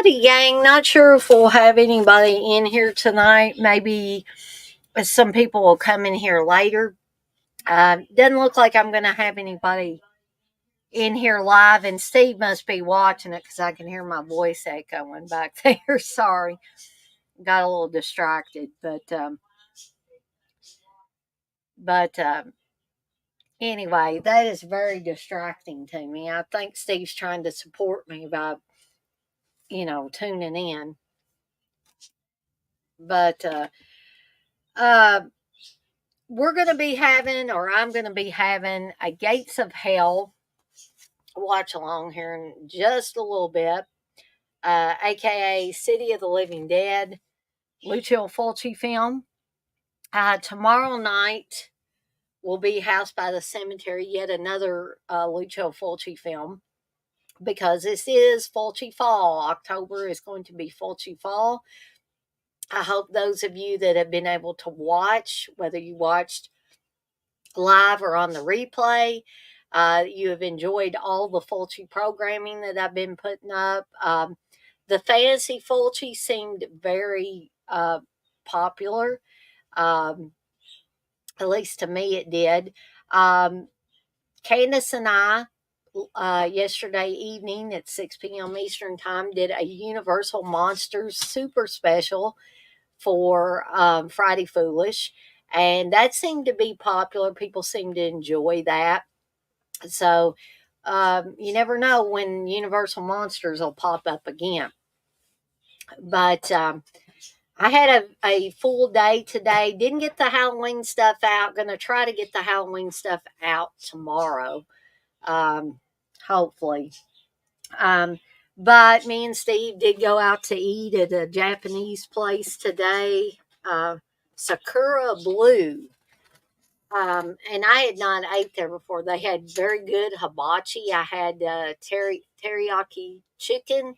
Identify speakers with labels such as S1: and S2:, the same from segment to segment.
S1: Howdy, gang. Not sure if we'll have anybody in here tonight. Maybe some people will come in here later. Doesn't look like I'm going to have anybody in here live, and Steve must be watching it because I can hear my voice echoing back there. Sorry, got a little distracted, but anyway, that is very distracting to me. I think Steve's trying to support me by tuning in, but we're going to be having, or I'm going to be having, a Gates of Hell watch along here in just a little bit, aka City of the Living Dead, Lucio Fulci film. Tomorrow night will be House by the Cemetery, yet another Lucio Fulci film, because this is Fulci Fall. October is going to be Fulci Fall. I hope those of you that have been able to watch, whether you watched live or on the replay, you have enjoyed all the Fulci programming that I've been putting up. The fantasy Fulci seemed very popular. At least to me it did. Candace and I, yesterday evening at 6 p.m. Eastern Time, did a Universal Monsters super special for Friday Foolish, and that seemed to be popular. People seem to enjoy that. So you never know when Universal Monsters will pop up again. But I had a full day today. Didn't get the Halloween stuff out. Going to try to get the Halloween stuff out tomorrow, hopefully. But me and Steve did go out to eat at a Japanese place today, Sakura Blue. And I had not ate there before. They had very good hibachi. I had teriyaki chicken,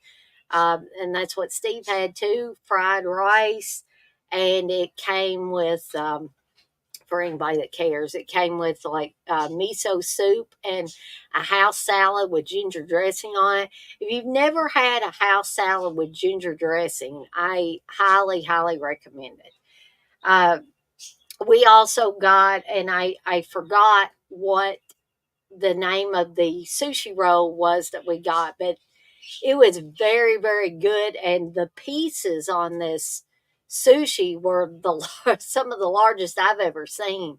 S1: and that's what Steve had too. Fried rice, and it came with, for anybody that cares, it came with like miso soup and a house salad with ginger dressing on it. If you've never had a house salad with ginger dressing, I highly, highly recommend it. We also got, and I forgot what the name of the sushi roll was that we got, but it was very, very good. And the pieces on this sushi were some of the largest I've ever seen.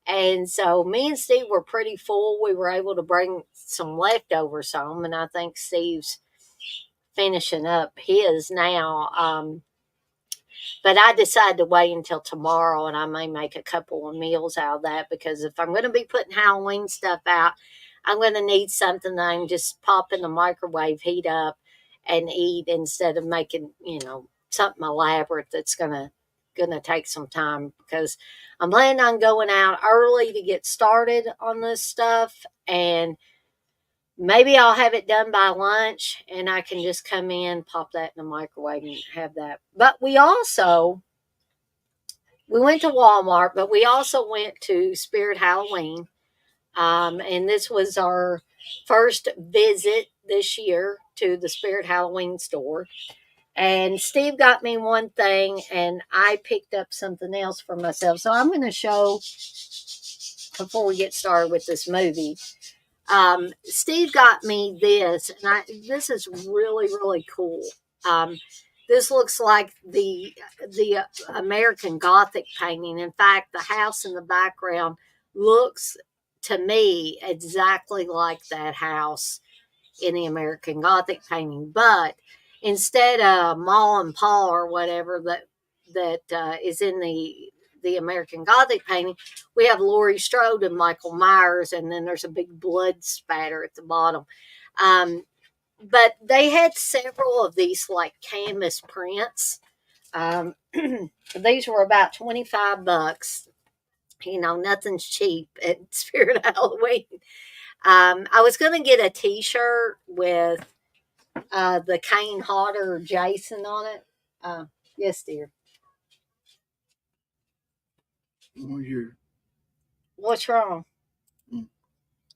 S1: And so me and Steve were pretty full. We were able to bring some leftovers home, and I think Steve's finishing up his now. But I decided to wait until tomorrow, and I may make a couple of meals out of that, because if I'm going to be putting Halloween stuff out, I'm going to need something that I can just pop in the microwave, heat up, and eat, instead of making, something elaborate that's going to take some time, because I'm planning on going out early to get started on this stuff, and maybe I'll have it done by lunch, and I can just come in, pop that in the microwave, and have that. But we went to Walmart, but we also went to Spirit Halloween. And this was our first visit this year to the Spirit Halloween store. And Steve got me one thing, and I picked up something else for myself. So I'm going to show, before we get started with this movie, Steve got me this, and this is really, really cool. This looks like the American Gothic painting. In fact, the house in the background looks to me exactly like that house in the American Gothic painting. But instead of Ma and Pa or whatever that is in the American Gothic painting, we have Laurie Strode and Michael Myers, and then there's a big blood spatter at the bottom. But they had several of these like canvas prints. These were about $25. Nothing's cheap at Spirit Halloween. I was going to get a t-shirt with the Kane Hodder Jason on it. Yes, dear. What's wrong?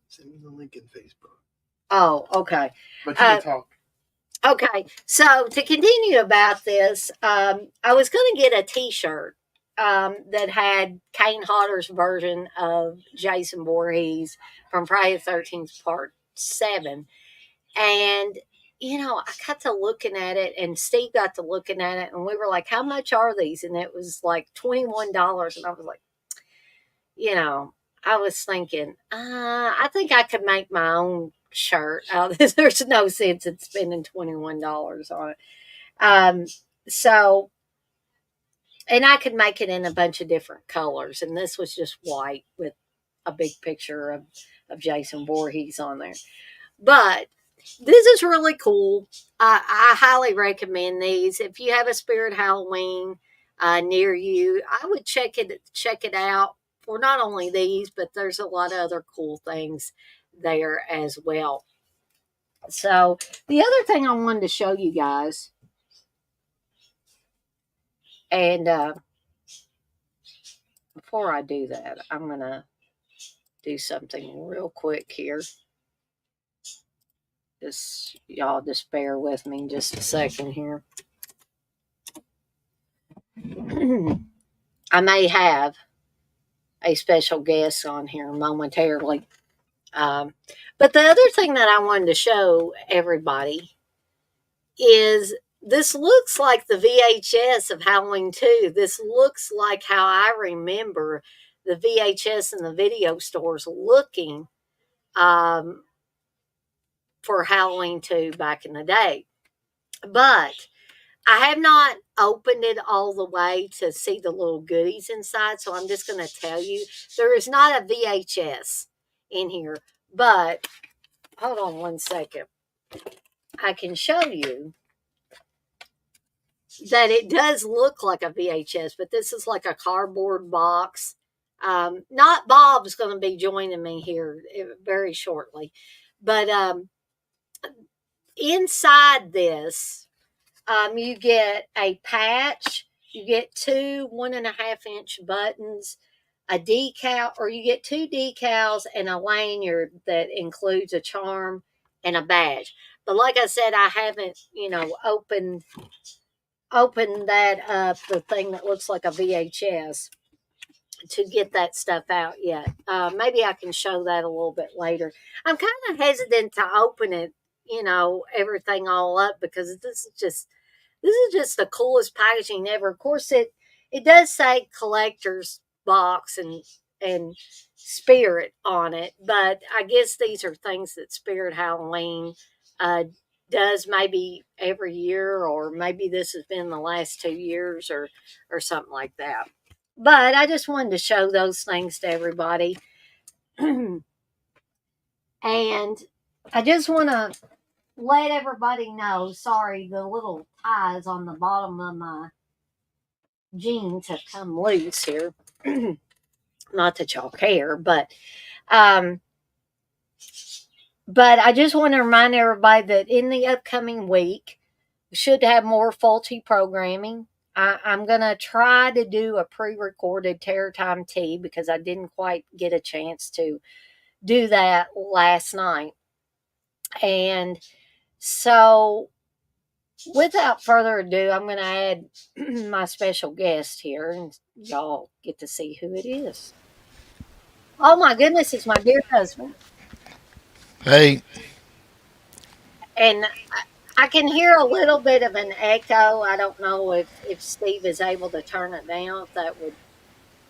S2: Send me the link in Facebook.
S1: Oh, okay.
S2: But you can talk.
S1: Okay, so to continue about this, I was going to get a T-shirt that had Kane Hodder's version of Jason Voorhees from Friday the 13th Part 7. And, I got to looking at it, and Steve got to looking at it, and we were like, how much are these? And it was like $21. And I was like, you know, I was thinking, I think I could make my own shirt. There's no sense in spending $21 on it. Um, so, and I could make it in a bunch of different colors. And this was just white with a big picture of Jason Voorhees on there. But this is really cool. I highly recommend these. If you have a Spirit Halloween near you, I would check it out for not only these, but there's a lot of other cool things there as well. So the other thing I wanted to show you guys, and before I do that, I'm gonna do something real quick here. Just y'all just bear with me just a second here. I may have a special guest on here momentarily. But the other thing that I wanted to show everybody is this looks like the VHS of Halloween 2. This looks like how I remember the VHS and the video stores looking um, for Halloween 2 back in the day. But I have not opened it all the way to see the little goodies inside, so I'm just going to tell you there is not a VHS in here. But hold on one second. I can show you that it does look like a VHS, but this is like a cardboard box. Not Bob's going to be joining me here very shortly, but inside this, you get a patch, you get two 1.5 inch buttons, a decal, or you get two decals and a lanyard that includes a charm and a badge. But like I said, I haven't, opened that up, the thing that looks like a VHS, to get that stuff out yet. Maybe I can show that a little bit later. I'm kind of hesitant to open it, everything all up, because this is just the coolest packaging ever. Of course, it does say collector's box and Spirit on it, but I guess these are things that Spirit Halloween uh, does maybe every year, or maybe this has been the last 2 years, or something like that. But I just wanted to show those things to everybody, and I just want to let everybody know. Sorry, the little ties on the bottom of my jeans have come loose here. Not that y'all care, um, but I just want to remind everybody that in the upcoming week, we should have more Fulci programming. I'm going to try to do a pre-recorded Terror Time Tea because I didn't quite get a chance to do that last night. And so, without further ado, I'm going to add my special guest here, and y'all get to see who it is. Oh my goodness, it's my dear husband.
S2: Hey,
S1: And I can hear a little bit of an echo. I don't know if Steve is able to turn it down, if that would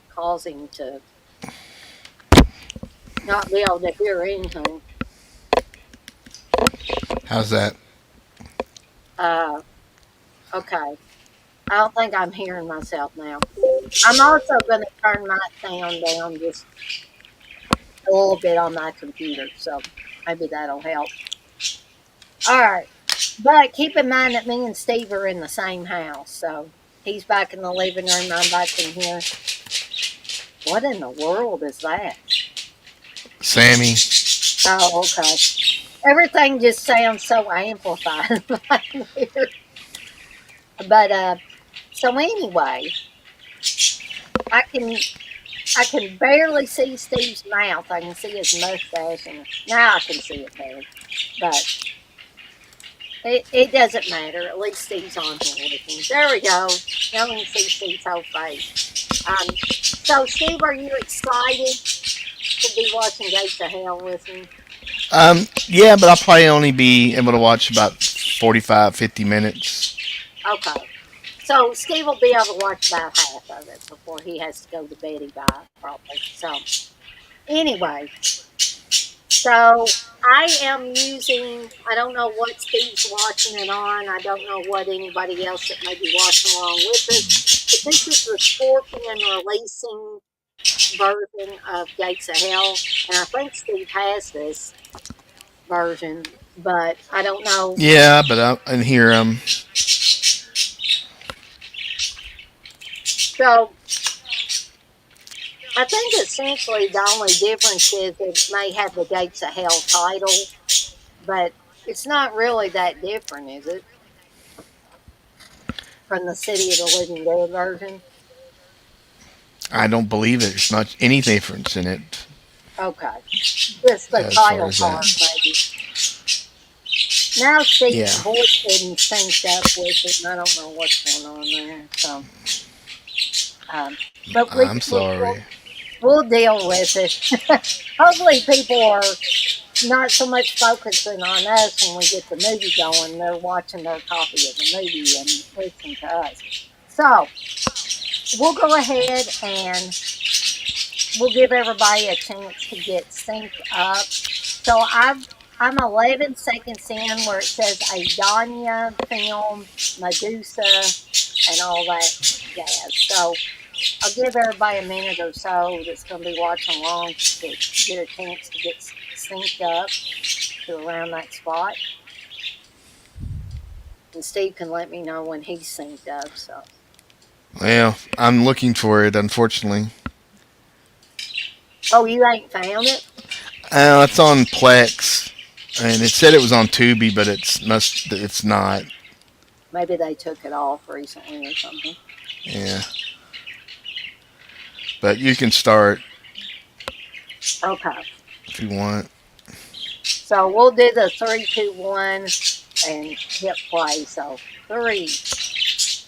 S1: cause him to not be able to hear anything.
S2: how's that?
S1: Uh, okay. I don't think I'm hearing myself now. I'm also going to turn my sound down just a little bit on my computer, so maybe that'll help. All right. But keep in mind that me and Steve are in the same house, so he's back in the living room, I'm back in here. What in the world is that?
S2: Sammy,
S1: Oh, okay. Everything just sounds so amplified right here. But so anyway, I can I can barely see Steve's mouth. I can see his mustache, and now I can see it better. But It doesn't matter. At least Steve's on here with me. There we go. Now we can see Steve's whole face. So Steve, are you excited to be watching Gates of Hell with me?
S2: Yeah, but I'll probably only be able to watch about 45, 50 minutes.
S1: Okay. So Steve will be able to watch about half of it before he has to go to bed. He by probably. So anyway, so I am using. I don't know what Steve's watching it on. I don't know what anybody else that may be watching along with us. But this is the Scorpion releasing version of Gates of Hell, and I think Steve has this version, but I don't know.
S2: Yeah, but in here,
S1: So I think essentially the only difference is it may have the Gates of Hell title, but it's not really that different, is it, from the City of the Living Dead version?
S2: I don't believe there's much any difference in it
S1: Okay, just the
S2: as far
S1: title
S2: as
S1: part,
S2: that.
S1: maybe. Now Steve's
S2: Yeah,
S1: voice isn't synced up with it, and I don't know what's going on there. So, but we,
S2: I'm
S1: we'll,
S2: sorry.
S1: we'll we'll deal with it. Hopefully, people are not so much focusing on us when we get the movie going. They're watching their copy of the movie and listening to us. So we'll go ahead and we'll give everybody a chance to get synced up. So I'm 11 seconds in where it says Adania film, Medusa, and all that jazz. So I'll give everybody a minute or so that's going to be watching along to get a chance to get synced up to around that spot. And Steve can let me know when he's synced up. So,
S2: Well, I'm looking for it, unfortunately.
S1: oh, you ain't found it?
S2: It's on Plex, and it said it was on Tubi, but it's not.
S1: Maybe they took it off recently or something.
S2: Yeah, but you can start
S1: Okay.
S2: if you want.
S1: So we'll do the three, two, one, and hit play. So three,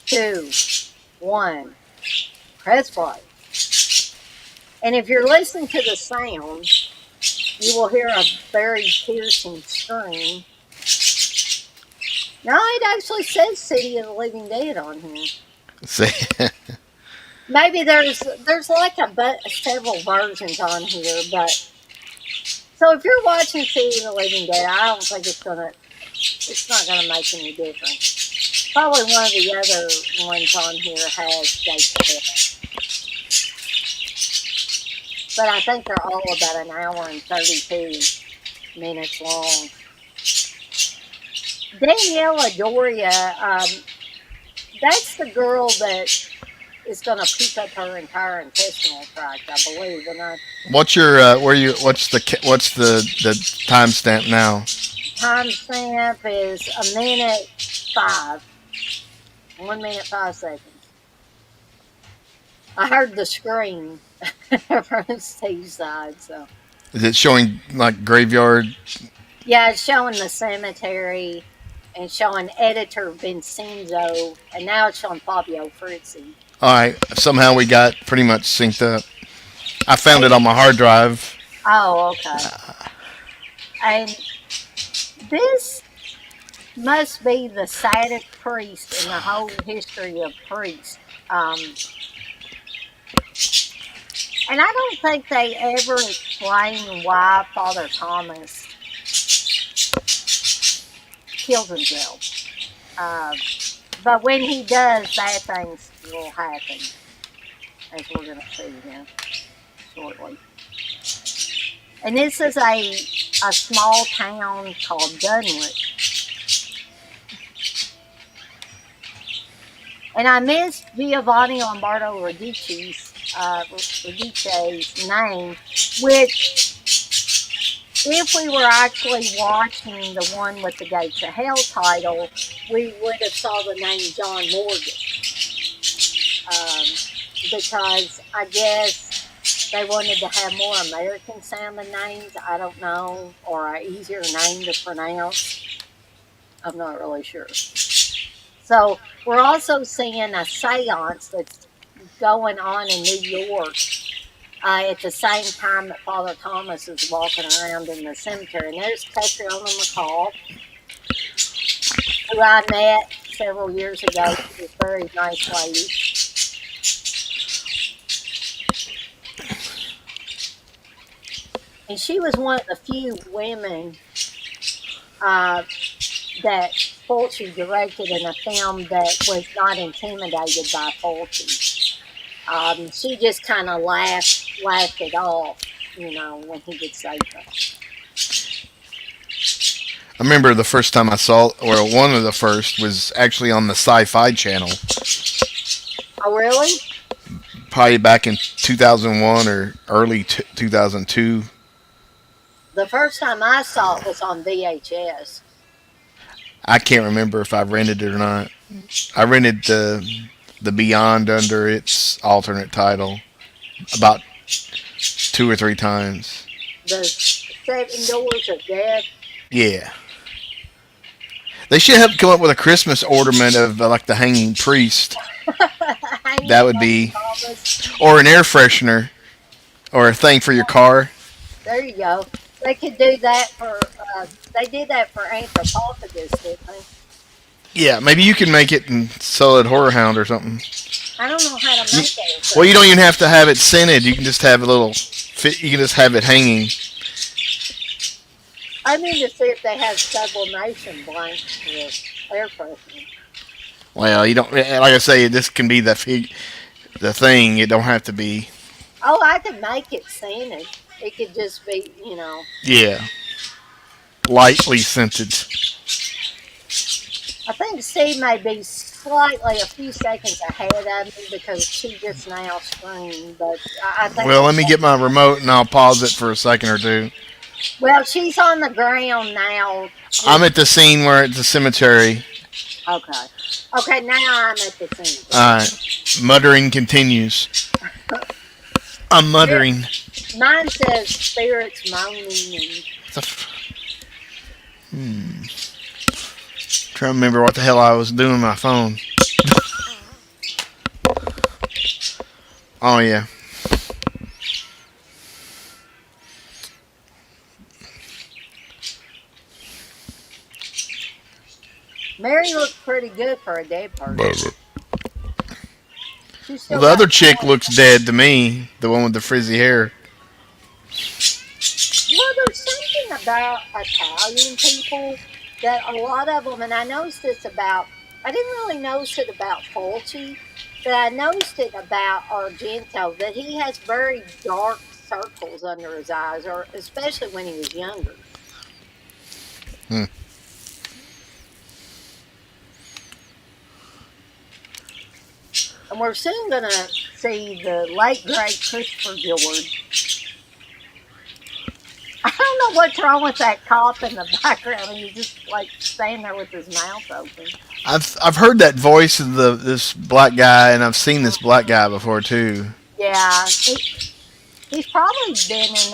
S1: two, one, press play. And if you're listening to the sound, you will hear a very piercing scream. No, it actually says City of the Living Dead on here.
S2: Say,
S1: Maybe there's like several versions on here, but so if you're watching City of the Living Dead, I don't think it's not gonna make any difference. Probably one of the other ones on here has Gates of Hell, but I think they're all about an hour and 32 minutes long. Daniela Doria, that's the girl that is going to pick up her entire intestinal tract, I believe. And I
S2: what's your where you? What's the timestamp now?
S1: timestamp is a minute five, 1 minute 5 seconds. I heard the scream from Steve's side, so
S2: Is it showing like graveyard?
S1: yeah, it's showing the cemetery and showing editor Vincenzo, and now it's showing Fabio Frizzi.
S2: All right. Somehow we got pretty much synced up. I found it
S1: And,
S2: on my hard drive.
S1: oh, okay. And this must be the saddest priest in the whole history of priests. And I don't think they ever explain why Father Thomas killed himself. Uh, but when he does, bad things will happen, as we're going to see here shortly. And this is a small town called Dunwich. And I missed Giovanni Lombardo Radice's name, which, if we were actually watching the one with the Gates of Hell title, we would have saw the name John Morgan. Because I guess they wanted to have more American sounding names. I don't know, or an easier name to pronounce. I'm not really sure. So we're also seeing a seance that's going on in New York at the same time that Father Thomas is walking around in the cemetery. And there's Catriona McCall, who I met several years ago. She was a very nice lady. And she was one of the few women uh, that Fulci directed in a film that was not intimidated by Fulci. She just kind of laughed it off, when he would say things.
S2: I remember the first time I saw, or one of the first, was actually on the Sci-Fi Channel,
S1: Oh, really?
S2: probably back in 2001 or early 2002.
S1: The first time I saw it was on VHS.
S2: I can't remember if I rented it or not. I rented the Beyond under its alternate title about 2 or 3 times.
S1: The Seven Doors of Death.
S2: Yeah, they should have come up with a Christmas ornament of like the hanging priest.
S1: Hanging
S2: That would
S1: from
S2: be,
S1: Thomas.
S2: or an air freshener, or a thing for your car.
S1: There you go. They could do that for. They did that for Anthropophagus, didn't they?
S2: Yeah, maybe you can make it and sell it at Horror Hound or something.
S1: I don't know how to
S2: You,
S1: make it.
S2: well, you don't even have to have it scented. You can just have a little. You can just have it hanging.
S1: I need to see if they have sublimation blanks for air freshener.
S2: Well, you don't. Like I say, this can be the thing. It don't have to be.
S1: Oh, I could make it scented. It could just be.
S2: Yeah, lightly scented.
S1: I think Steve may be slightly a few seconds ahead of me because she just now screamed, but I think.
S2: Well, let me get my remote and I'll pause it for a second or two.
S1: Well, she's on the ground now.
S2: I'm at the scene where it's a cemetery.
S1: Okay. Okay, now I'm at the scene.
S2: All right, muttering continues. I'm muttering.
S1: Mine says spirits moaning
S2: Trying to remember what the hell I was doing on my phone. Oh yeah.
S1: Mary looks pretty good for a dead person.
S2: Well, the other chick looks dead to me. The one with the frizzy hair.
S1: Well, there's something about Italian people that a lot of them, and I noticed this about, I didn't really notice it about Fulci, but I noticed it about Argento, that he has very dark circles under his eyes, or especially when he was younger.
S2: Hmm.
S1: And we're soon going to see the late, great Christopher George. I don't know what's wrong with that cop in the background. He's just like standing there with his mouth open.
S2: I've heard that voice of this black guy, and I've seen this black guy before too.
S1: Yeah, he's probably been in.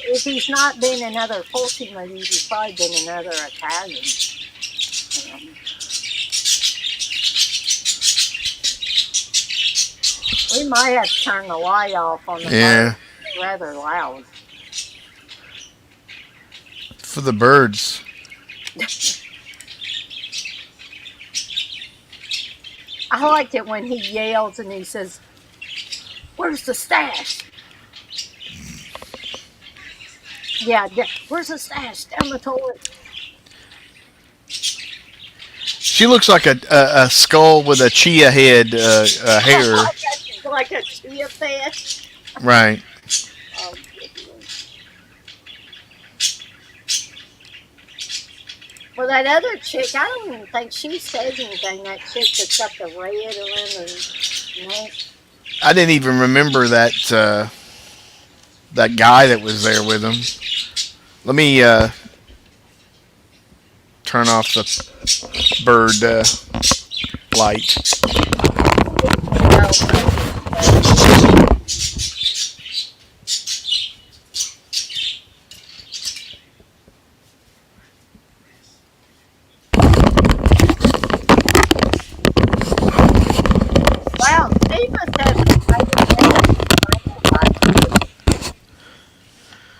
S1: If he's not been in other Fulci movies, he's probably been in other Italian. We might have to turn the light off on the
S2: Yeah.
S1: boat. It's rather loud.
S2: For the birds.
S1: I liked it when he yells and he says, "Where's the stash?" Yeah, where's the stash? Down the toilet.
S2: She looks like a skull with a chia head hair.
S1: Like a chia pet.
S2: Right.
S1: Oh, well, that other chick, I don't even think she says anything. That chick that's got the red around her neck.
S2: I didn't even remember that that guy that was there with him. Let me turn off the bird light.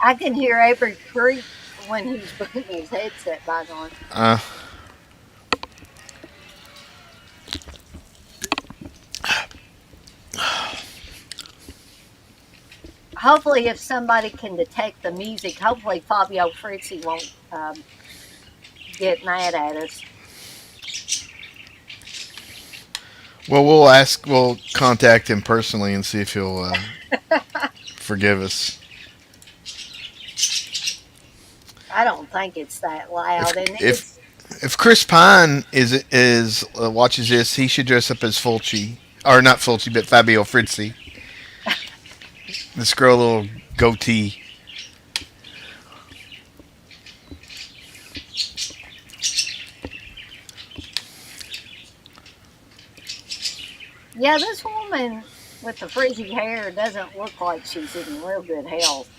S1: I can hear every creak when he's putting his headset back on.
S2: Uh,
S1: Hopefully, if somebody can detect the music, hopefully Fabio Frizzi won't get mad at us.
S2: well, we'll ask. We'll contact him personally and see if he'll forgive us.
S1: I don't think it's that
S2: If
S1: loud, and
S2: if
S1: it's
S2: if Chris Pine is watches this, he should dress up as Fulci, or not Fulci, but Fabio Frizzi. Let's grow a little goatee.
S1: yeah. This woman with the frizzy hair doesn't look like she's in real good health.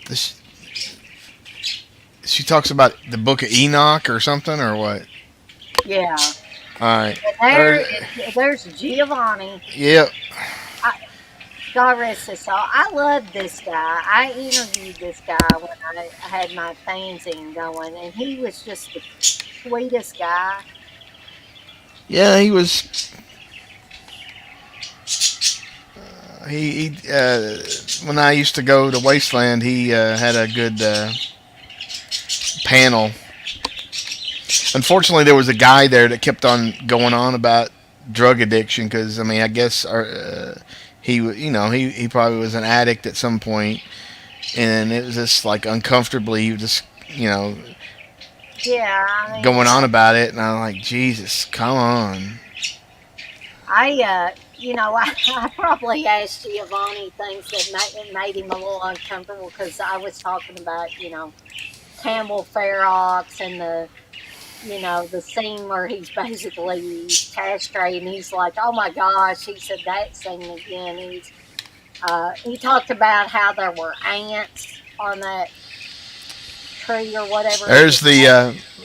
S2: This, she talks about the Book of Enoch or something, or what?
S1: Yeah,
S2: All right.
S1: and
S2: Or,
S1: there's Giovanni.
S2: yeah.
S1: I, God rest his soul. I love this guy. I interviewed this guy when I had my fanzine going, and he was just the sweetest guy.
S2: Yeah, he was. When I used to go to Wasteland, he had a good panel. Unfortunately, there was a guy there that kept on going on about drug addiction because I mean, I guess he probably was an addict at some point, and it was just like uncomfortably, he was just
S1: Yeah, I mean,
S2: going on about it, and I'm like, Jesus, come on.
S1: I probably asked Giovanni things that made him a little uncomfortable because I was talking about, Camel Ferox and the scene where he's basically castrated and he's like, oh my gosh, he said that scene again. He talked about how there were ants on that tree or whatever he
S2: There's
S1: was
S2: the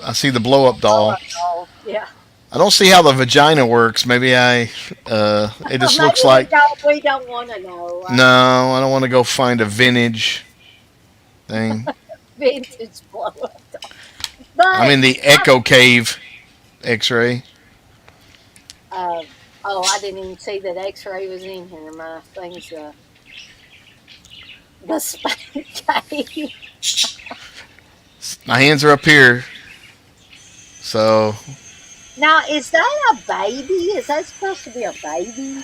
S2: I see the blow up doll.
S1: oh, yeah.
S2: I don't see how the vagina works. Maybe it just
S1: Maybe
S2: looks like.
S1: we don't want to know.
S2: No, I don't want to go find a vintage thing.
S1: Vintage blow up.
S2: I'm
S1: But
S2: in the Echo Cave X-ray.
S1: uh, oh, I didn't even see that X-ray was in here. My thing's the spank cave.
S2: My hands are up here, so
S1: Now, is that a baby? Is that supposed to be a baby?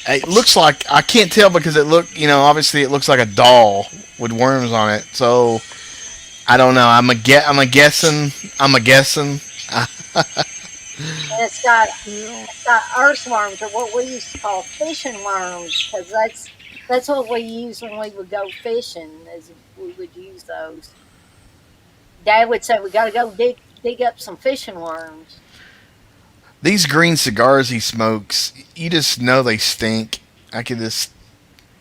S2: it looks like I can't tell because obviously it looks like a doll with worms on it. So I don't know. I'm a guessing. I'm a guessing.
S1: And it's got earthworms, or what we used to call fishing worms, because that's what we used when we would go fishing. Is we would use those. Dad would say we got to go dig up some fishing worms.
S2: These green cigars he smokes, you just know they stink. I could just.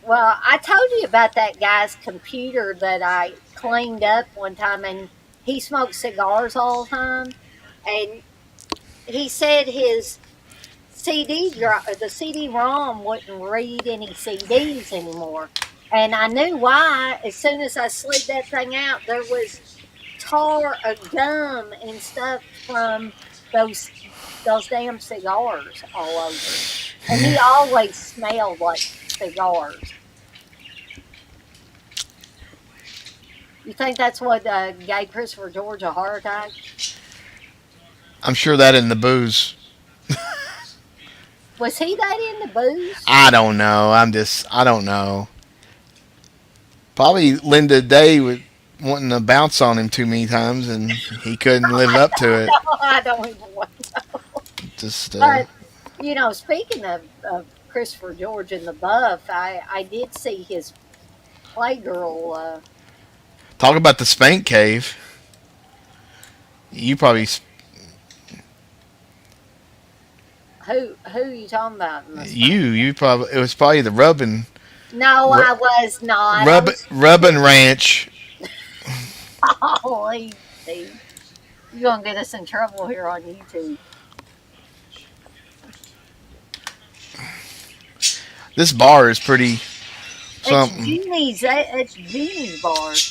S1: Well, I told you about that guy's computer that I cleaned up one time, and he smoked cigars all the time, and he said his the CD-ROM wouldn't read any CDs anymore, and I knew why. As soon as I slid that thing out, there was tar of gum and stuff from those those damn cigars all over it, and he always smelled like cigars. You think that's what gave Christopher George a heart attack?
S2: I'm sure that in the booze.
S1: Was he that into booze?
S2: I don't know. I don't know. Probably Linda Day was wanting to bounce on him too many times, and he couldn't live up to it.
S1: I don't even want to.
S2: Just
S1: But speaking of Christopher George and the Buff, I did see his Playgirl.
S2: talk about the spank cave. You probably
S1: Who are you talking about in the
S2: you probably it was probably the
S1: No,
S2: Ru-
S1: I was not. I was
S2: Rubbin Ranch.
S1: holy. You're gonna get us in trouble here on YouTube.
S2: This bar is pretty
S1: It's
S2: something.
S1: Jeannie's. It's Jeannie's bar.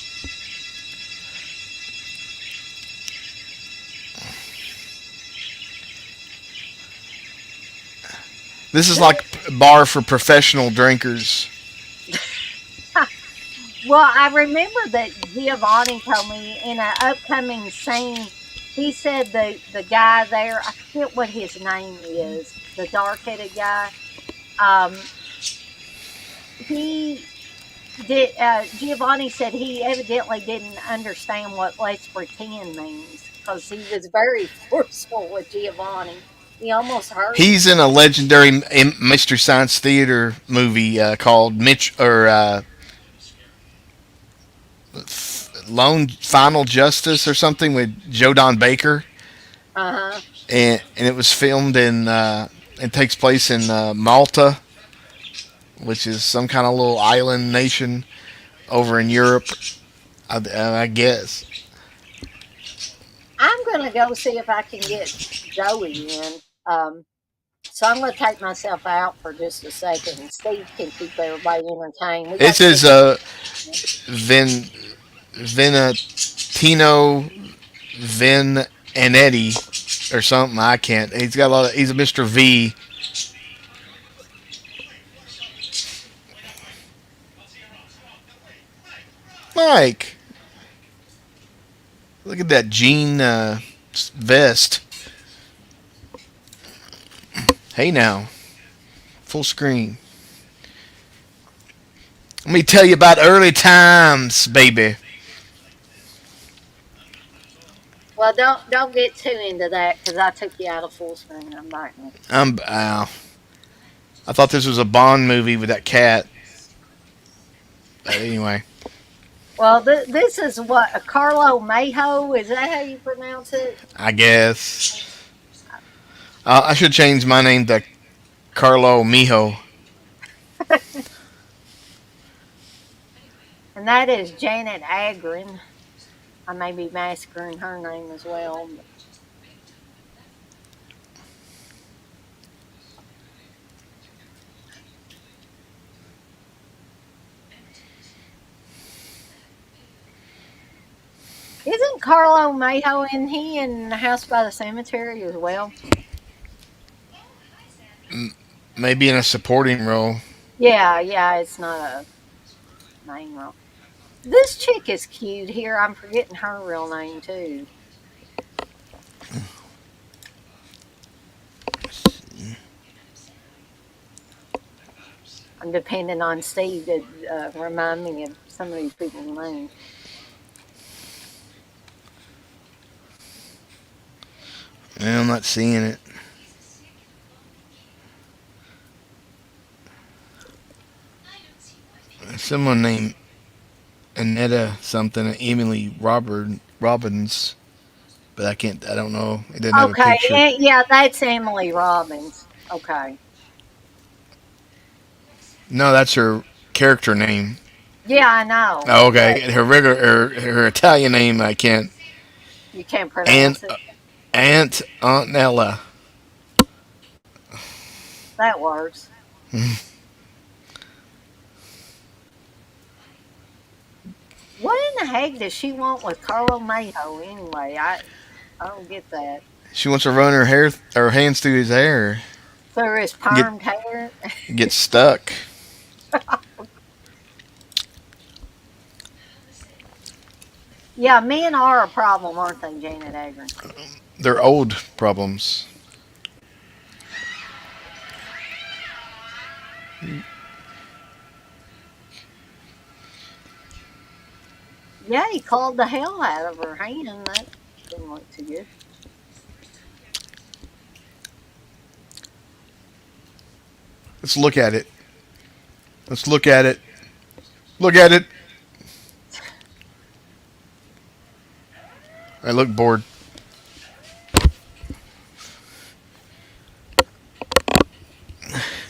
S2: This is like a bar for professional drinkers.
S1: Well, I remember that Giovanni told me in an upcoming scene. He said the guy there. I forget what his name is. The dark headed guy. Um, he did. Giovanni said he evidently didn't understand what "let's pretend" means because he was very forceful with Giovanni. He almost hurt him.
S2: He's in a legendary Mystery Science Theater movie called Mitch or Lone Final Justice or something with Joe Don Baker,
S1: Uh huh.
S2: and it was filmed in it takes place in Malta, which is some kind of little island nation over in Europe. I guess
S1: I'm gonna go see if I can get Joey in. Um, so I'm gonna take myself out for just a second, and Steve can keep everybody entertained. We
S2: it
S1: got
S2: says
S1: 6 minutes.
S2: Vin Venatino Vin Anetti or something. I can't. He's got a lot of. He's a Mr. V. Mike, look at that jean vest. Hey now, full screen. Let me tell you about early times, baby.
S1: Well, don't get too into that because I took you out of full screen. I'm not gonna.
S2: I thought this was a Bond movie with that cat. But anyway,
S1: Well, this is what a Carlo Mayo. Is that how you pronounce it?
S2: I guess I should change my name to Carlo Mijo.
S1: And that is Janet Agron. I may be massacring her name as well. But isn't Carlo Mayo in he in the House by the Cemetery as well?
S2: Maybe in a supporting role.
S1: Yeah, yeah, it's not a main role. This chick is cute here. I'm forgetting her real name too. I'm depending on Steve to remind me of some of these people's names.
S2: I'm not seeing it. Someone named Annetta something, Emily Robbins, but I can't. I don't know. It didn't have a
S1: Okay,
S2: picture.
S1: yeah, that's Emily Robbins. Okay.
S2: No, that's her character name.
S1: Yeah, I know,
S2: Oh,
S1: but
S2: okay. Her regular, her Italian name, I can't.
S1: you can't
S2: Aunt
S1: pronounce it.
S2: Aunt Nella.
S1: That works. What in the heck does she want with Carlo Mayo anyway? I don't get that.
S2: She wants to run her hands through his hair,
S1: Through his
S2: get
S1: permed hair.
S2: get stuck.
S1: Yeah, men are a problem, aren't they, Janet Agron?
S2: They're old problems.
S1: Yeah, he called the hell out of her hand. That didn't look too good.
S2: Let's look at it. Let's look at it. Look at it. I look bored.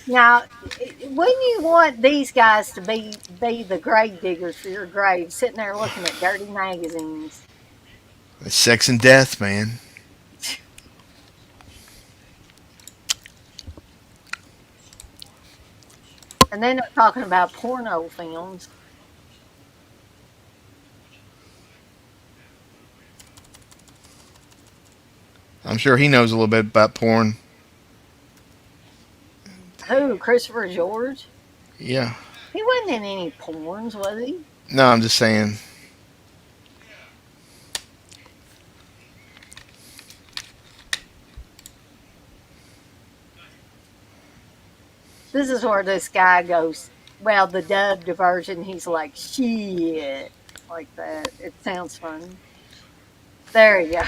S1: Now, wouldn't you want these guys to be the grave diggers for your grave, sitting there looking at dirty magazines?
S2: It's sex and death, man.
S1: And then they're talking about porno films.
S2: I'm sure he knows a little bit about porn.
S1: Who? Christopher George?
S2: Yeah.
S1: He wasn't in any porns, was he?
S2: No, I'm just saying.
S1: This is where this guy goes. Well, the dubbed version, he's like, shit. Like that. It sounds funny. There you go.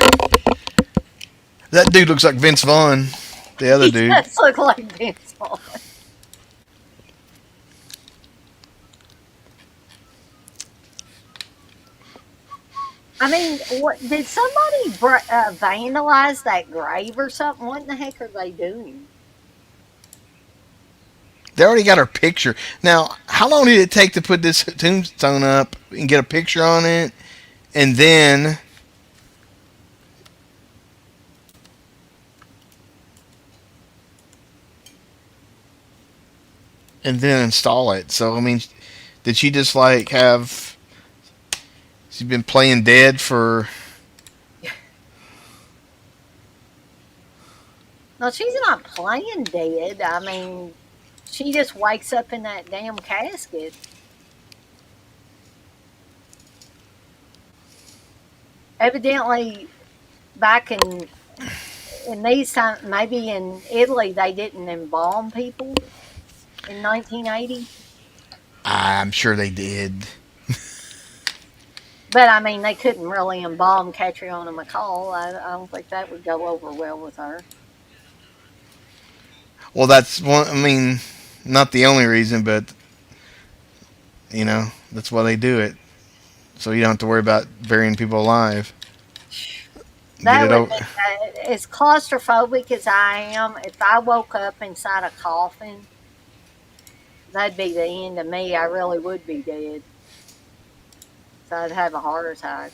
S2: That dude looks like Vince Vaughn. The other
S1: He
S2: dude.
S1: does look like Vince Vaughn. I mean, what did somebody vandalize that grave or something? What in the heck are they doing?
S2: They already got her picture. Now, how long did it take to put this tombstone up and get a picture on it, and then install it? So I mean, did she just like have? She's been playing dead for.
S1: No, she's not playing dead. I mean, she just wakes up in that damn casket. Evidently, back in these times, maybe in Italy, they didn't embalm people in 1980.
S2: I'm sure they did.
S1: But I mean, they couldn't really embalm Catriona McCall. I don't think that would go over well with her.
S2: Well, that's one. I mean, not the only reason, but that's why they do it. So you don't have to worry about burying people alive. Get
S1: That
S2: it
S1: would
S2: over.
S1: be as claustrophobic as I am. If I woke up inside a coffin, that'd be the end of me. I really would be dead. So I'd have a heart attack.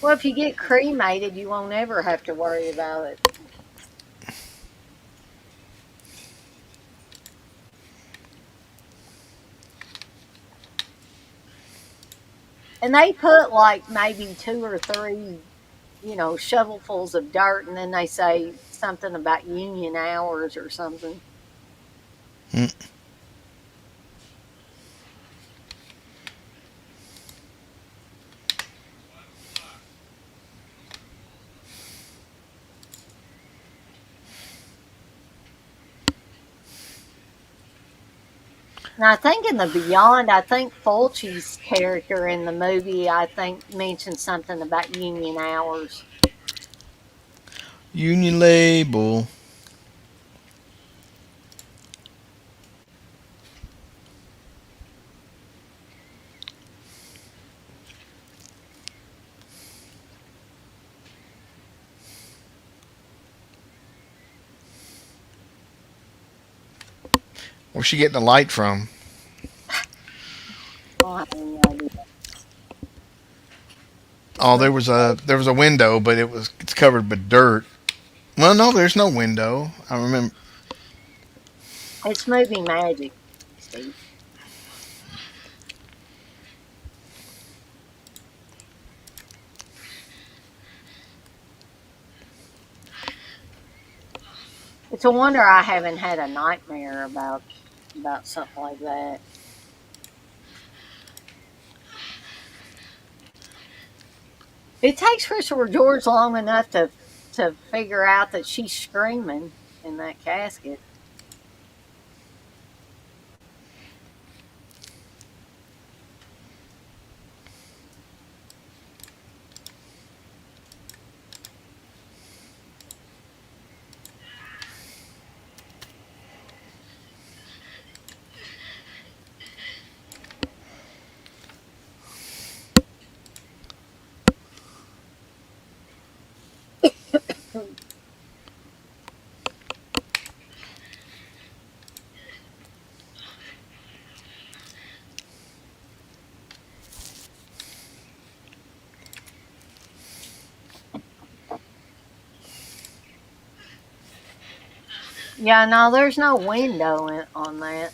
S1: Well, if you get cremated, you won't ever have to worry about it. And they put like maybe two or three, shovelfuls of dirt, and then they say something about union hours or something.
S2: Mm.
S1: Now, I think in the Beyond, I think Fulci's character in the movie, I think mentioned something about union hours.
S2: Union label. Where's she getting the light from?
S1: Oh, I have no idea. It's
S2: Oh,
S1: movie
S2: there was a window, but it's covered with dirt. Well, no, there's no window. I remember.
S1: It's movie magic, Steve. It's a wonder I haven't had a nightmare about something like that. It takes Christopher George long enough to figure out that she's screaming in that casket. Yeah, no, there's no window on that.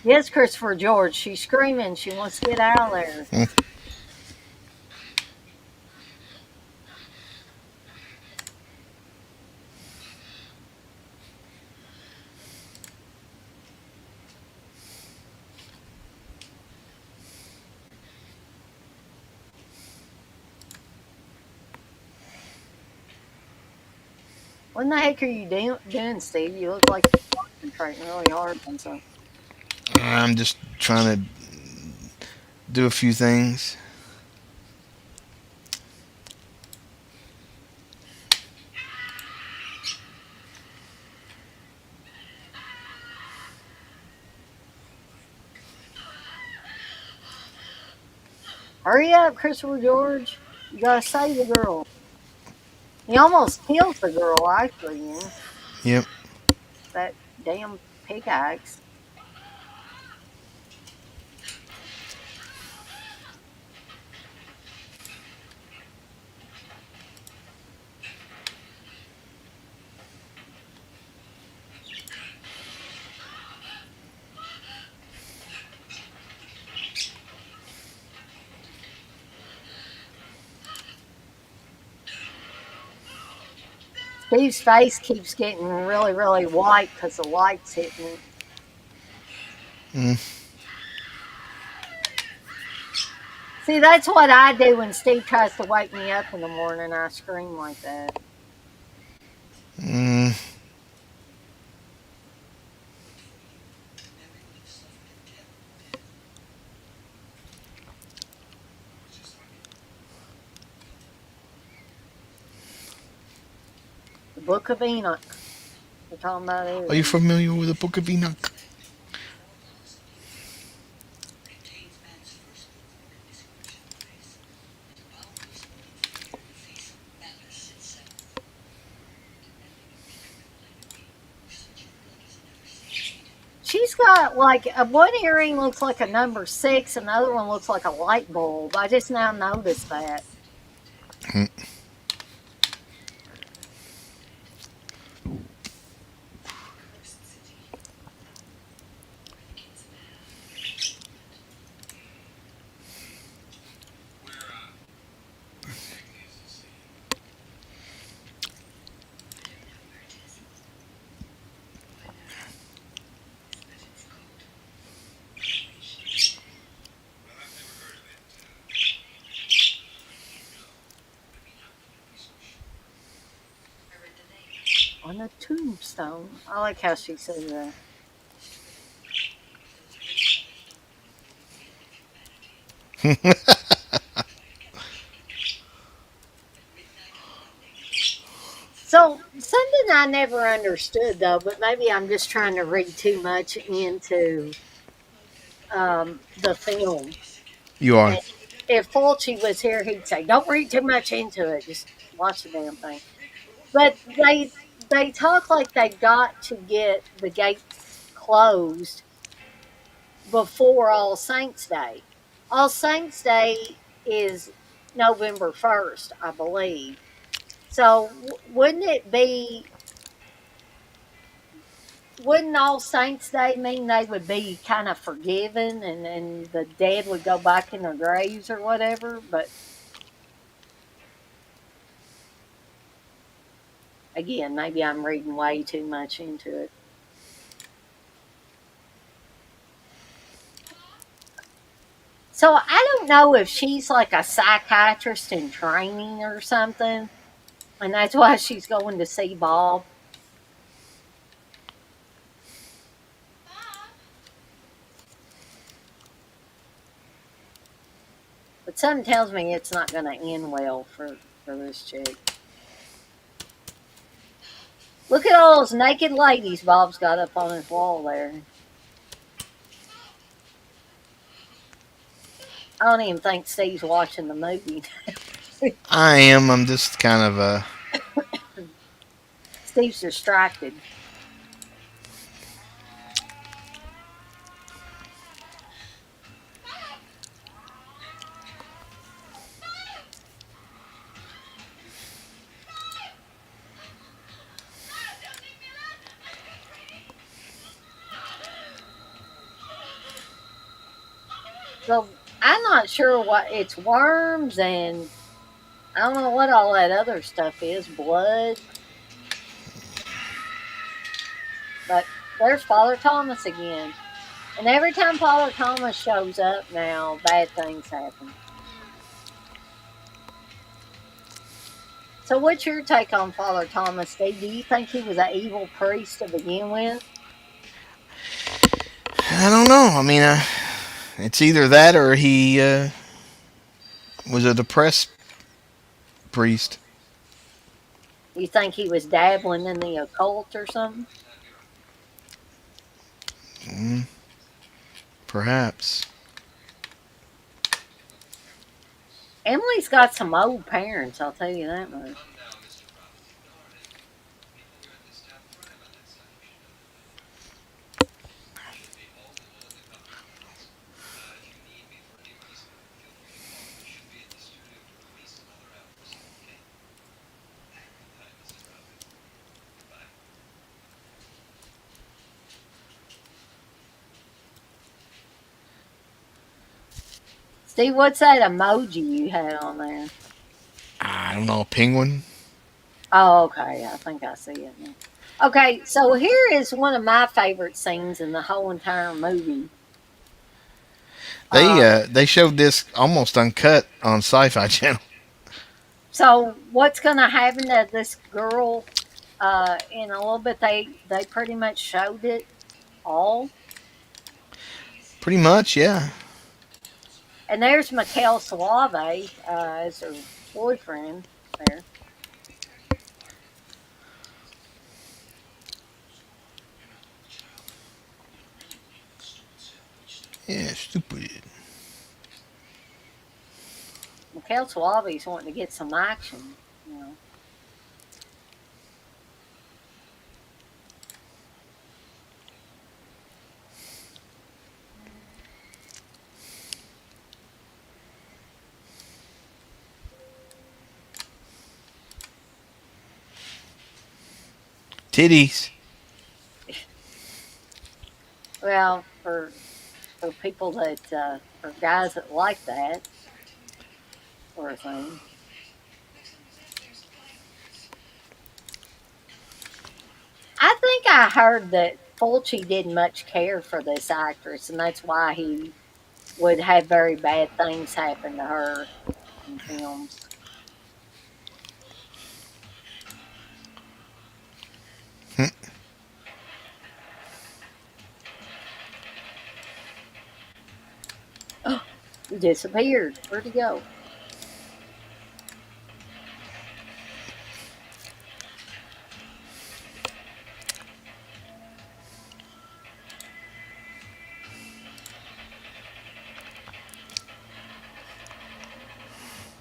S1: Yes, Christopher George. She's screaming. She wants to get out of there. What in the heck are you doing, Steve? You look like you're concentrating really hard on something.
S2: I'm just trying to do a few things.
S1: Hurry up, Christopher George. You gotta save the girl. He almost kills the girl, actually,
S2: Yep.
S1: that damn pickaxe. Steve's face keeps getting really, really white because the light's hitting it.
S2: Mm,
S1: See, that's what I do when Steve tries to wake me up in the morning. I scream like that.
S2: mm.
S1: The Book of Enoch. We're talking about
S2: Are you
S1: it.
S2: familiar with the Book of Enoch?
S1: She's got like one earring looks like a number six, and the other one looks like a light bulb. I just now noticed that.
S2: Mm.
S1: On a tombstone. I like how she says that. So something I never understood though, but maybe I'm just trying to read too much into the film.
S2: You are.
S1: And if Fulci was here, he'd say, "Don't read too much into it. Just watch the damn thing." But they talk like they got to get the gates closed before All Saints Day. All Saints Day is November 1st, I believe. So wouldn't it be? Wouldn't All Saints Day mean they would be kind of forgiven and the dead would go back in their graves or whatever? But again, maybe I'm reading way too much into it. So I don't know if she's like a psychiatrist in training or something, and that's why she's going to see Bob. But something tells me it's not going to end well for this chick. Look at all those naked ladies Bob's got up on his wall there. I don't even think Steve's watching the movie.
S2: I am. I'm just kind of
S1: Steve's distracted. So I'm not sure what it's worms and I don't know what all that other stuff is, blood. But there's Father Thomas again. And every time Father Thomas shows up now, bad things happen. So what's your take on Father Thomas, Steve? Do you think he was an evil priest to begin with?
S2: I don't know. I mean, it's either that or he was a depressed priest.
S1: You think he was dabbling in the occult or something?
S2: Mm, perhaps.
S1: Emily's got some old parents, I'll tell you that much. Steve, what's that emoji you had on there?
S2: I don't know. A penguin.
S1: Oh, okay. I think I see it now. Okay, so here is one of my favorite scenes in the whole entire movie.
S2: They
S1: Uh,
S2: they showed this almost uncut on Sci-Fi Channel.
S1: so what's going to happen to this girl in a little bit? They pretty much showed it all.
S2: Pretty much, yeah.
S1: And there's Mikhail Suave as her boyfriend there.
S2: Yeah, stupid.
S1: Mikhail Suave's wanting to get some action, you know.
S2: Titties.
S1: Well, for people that for guys that like that sort of thing. I think I heard that Fulci didn't much care for this actress, and that's why he would have very bad things happen to her in films. He disappeared. Where'd he go?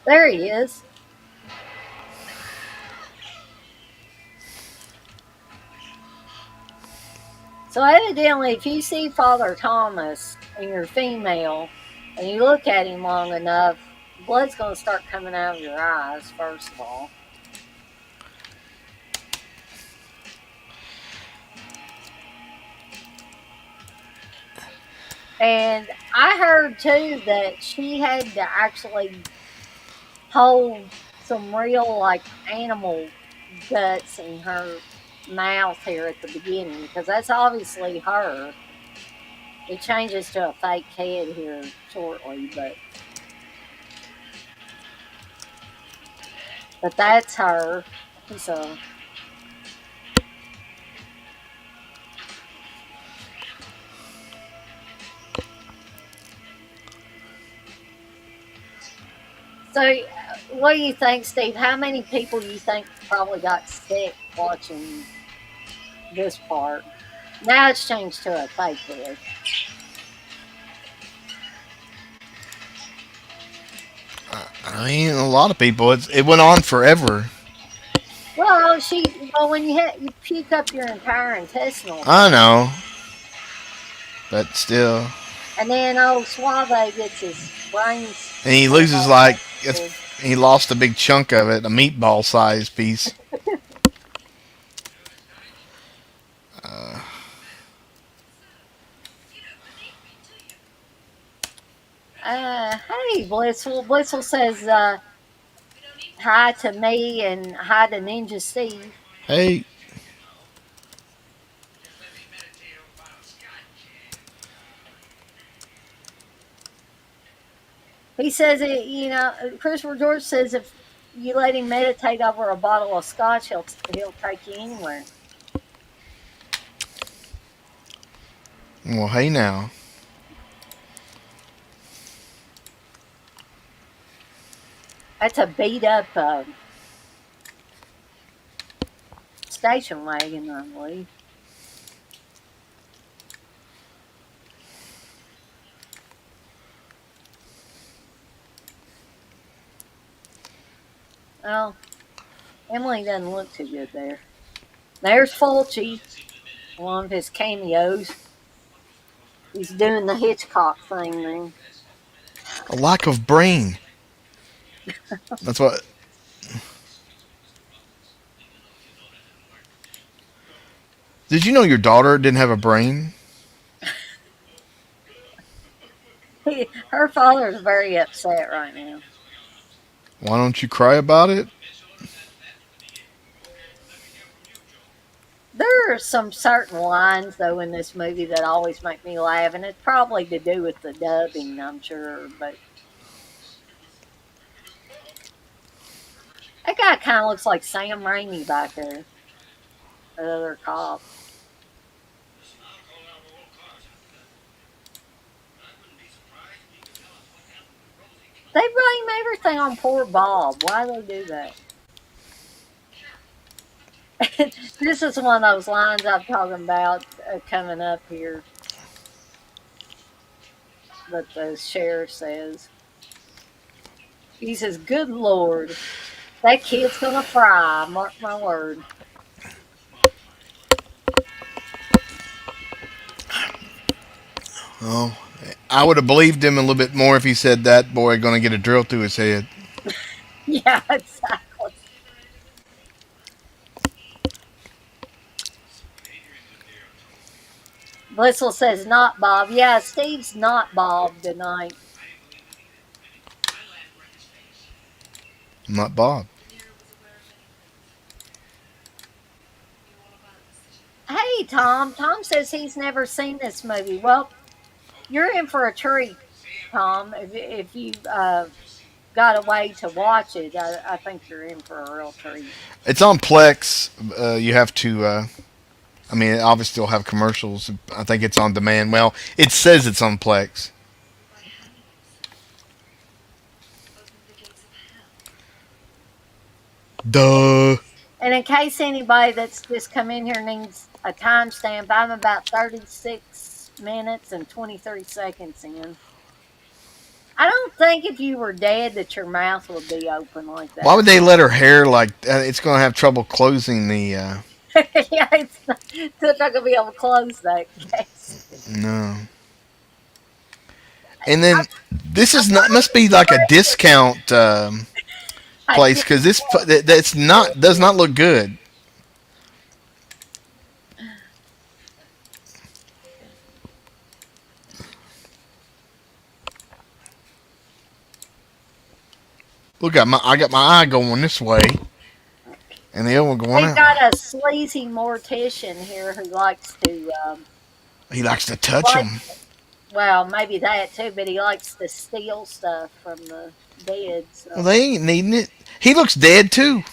S1: There he is. So evidently, if you see Father Thomas and you're female, and you look at him long enough, blood's going to start coming out of your eyes. First of all, and I heard too that she had to actually hold some real like animal guts in her mouth here at the beginning because that's obviously her. It changes to a fake head here shortly, but that's her. So what do you think, Steve? How many people you think probably got sick watching this part? Now it's changed to a fake head.
S2: I mean, a lot of people. It went on forever.
S1: Well, when you puke up your entire intestinal
S2: I
S1: tract,
S2: know, but still.
S1: and then old Suave gets his brains
S2: And he
S1: pulled
S2: loses
S1: out.
S2: like he lost a big chunk of it, a meatball sized piece.
S1: Hey, Blissful. Blissful says hi to me and hi to Ninja Steve.
S2: Hey,
S1: He says it. Christopher George says if you let him meditate over a bottle of scotch, he'll take you anywhere.
S2: well, hey now.
S1: That's a beat up station wagon, I believe. Well, Emily doesn't look too good there. There's Fulci, one of his cameos. He's doing the Hitchcock thing now.
S2: A lack of brain. That's what. Did you know your daughter didn't have a brain?
S1: Her father's very upset right now.
S2: Why don't you cry about it?
S1: There are some certain lines though in this movie that always make me laugh, and it's probably to do with the dubbing, I'm sure. But that guy kind of looks like Sam Raimi back there, the other cop. They blame everything on poor Bob. Why do they do that? This is one of those lines I'm talking about coming up here that the sheriff says. He says, "Good Lord, that kid's gonna fry. Mark my word."
S2: Oh, I would have believed him a little bit more if he said that boy going to get a drill through his head.
S1: Yeah, exactly. Blissel says, "Not Bob." Yeah, Steve's not Bob tonight.
S2: I'm not Bob.
S1: Hey, Tom. Tom says he's never seen this movie. Well, you're in for a treat, Tom. If you got a way to watch it, I think you're in for a real treat.
S2: It's on Plex. You have to. I mean, obviously, they'll have commercials. I think it's on demand. Well, it says it's on Plex. Duh.
S1: And in case anybody that's just come in here needs a timestamp, I'm about 36 minutes and 23 seconds in. I don't think if you were dead that your mouth would be open like
S2: Why would
S1: that.
S2: they let her hair like? It's going to have trouble closing the.
S1: Yeah, it's not going to be able to close that case.
S2: No. And then
S1: I,
S2: this
S1: I
S2: is not
S1: wonder
S2: must
S1: if
S2: be
S1: it's
S2: like a
S1: Brandon.
S2: discount
S1: I
S2: place
S1: did.
S2: because that's not does not look good. Look, I got my eye going this way, and the other one going
S1: They've
S2: out.
S1: got a sleazy mortician here who likes to,
S2: He likes to touch
S1: like,
S2: them.
S1: well, maybe that too, but he likes to steal stuff from the dead.
S2: Well,
S1: So
S2: they ain't needing it. He looks dead too.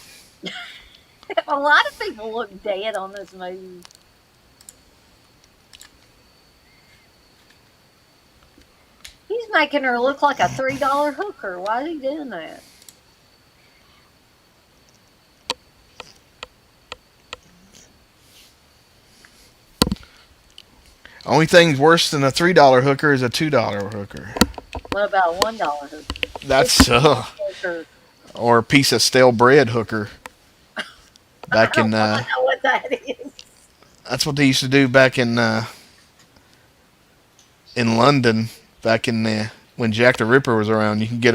S1: a lot of people look dead on this movie. He's making her look like a $3 hooker. Why is he doing that?
S2: Only thing's worse than a $3 hooker is a $2 hooker.
S1: What about a $1 hooker?
S2: That's
S1: $50 hooker.
S2: or a piece of stale bread hooker.
S1: I
S2: Back
S1: don't
S2: in
S1: want to know what that is.
S2: that's what they used to do back in London. Back in when Jack the Ripper was around, you can get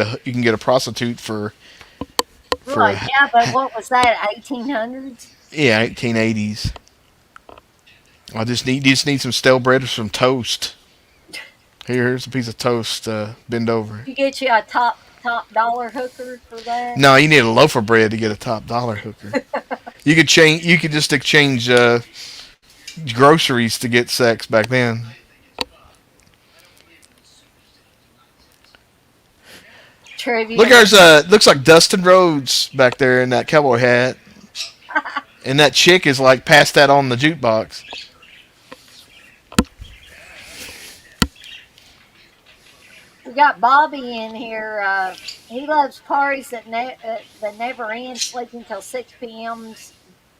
S2: a prostitute for
S1: Right, yeah, but what was that? 1800s?
S2: yeah 1880s. I just need some stale bread or some toast. Here's a piece of toast. Bend over.
S1: You get you a top dollar hooker for that.
S2: No, you need a loaf of bread to get a top dollar hooker. You could change. You could just exchange groceries to get sex back then. Look,
S1: Trivia.
S2: there's looks like Dustin Rhodes back there in that cowboy hat, and that chick is like past that on the jukebox.
S1: We got Bobby in here. He loves parties that never end, sleeping till 6 p.m.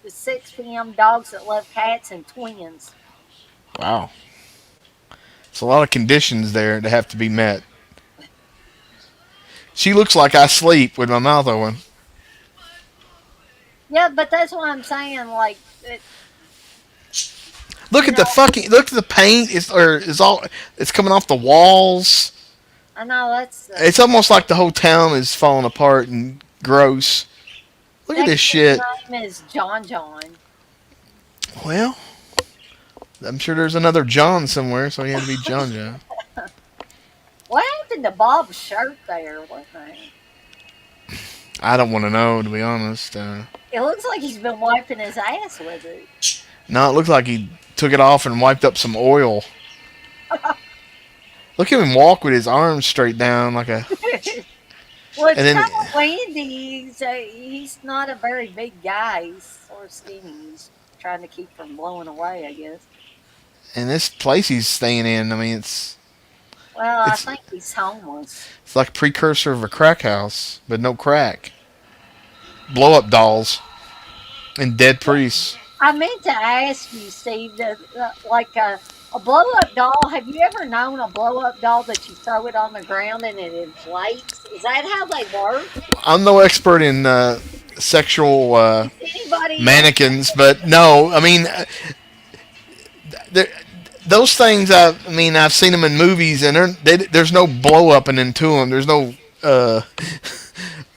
S1: The 6 p.m. Dogs that love cats and twins.
S2: Wow, it's a lot of conditions there that have to be met. She looks like I sleep with my mouth open.
S1: Yeah, but that's what I'm saying. Like,
S2: Look
S1: you
S2: at the
S1: know,
S2: fucking look at the paint. Is all it's coming off the walls.
S1: I know that's
S2: It's almost like the whole town is falling apart and gross. Look at
S1: that
S2: this
S1: kid's
S2: shit.
S1: name is John John.
S2: Well, I'm sure there's another John somewhere, so he had to be John John.
S1: What happened to Bob's shirt there? What name?
S2: I don't want to know, to be honest.
S1: It looks like he's been wiping his ass with it.
S2: No, it looks like he took it off and wiped up some oil. Look at him walk with his arms straight down like a.
S1: Well, it's
S2: And then,
S1: kind of windy. He's not a very big guy. He's sort of skinny. He's trying to keep from blowing away, I guess.
S2: and this place he's staying in. I mean,
S1: Well, I
S2: it's
S1: think he's homeless.
S2: it's like a precursor of a crack house, but no crack. Blow up dolls and dead priests.
S1: I meant to ask you, Steve, like a blow up doll. Have you ever known a blow up doll that you throw it on the ground and it inflates? Is that how they work?
S2: I'm no expert in sexual
S1: Anybody else?
S2: mannequins, but no, I mean, there- those things. I mean, I've seen them in movies, and there's no blow up and into them. There's no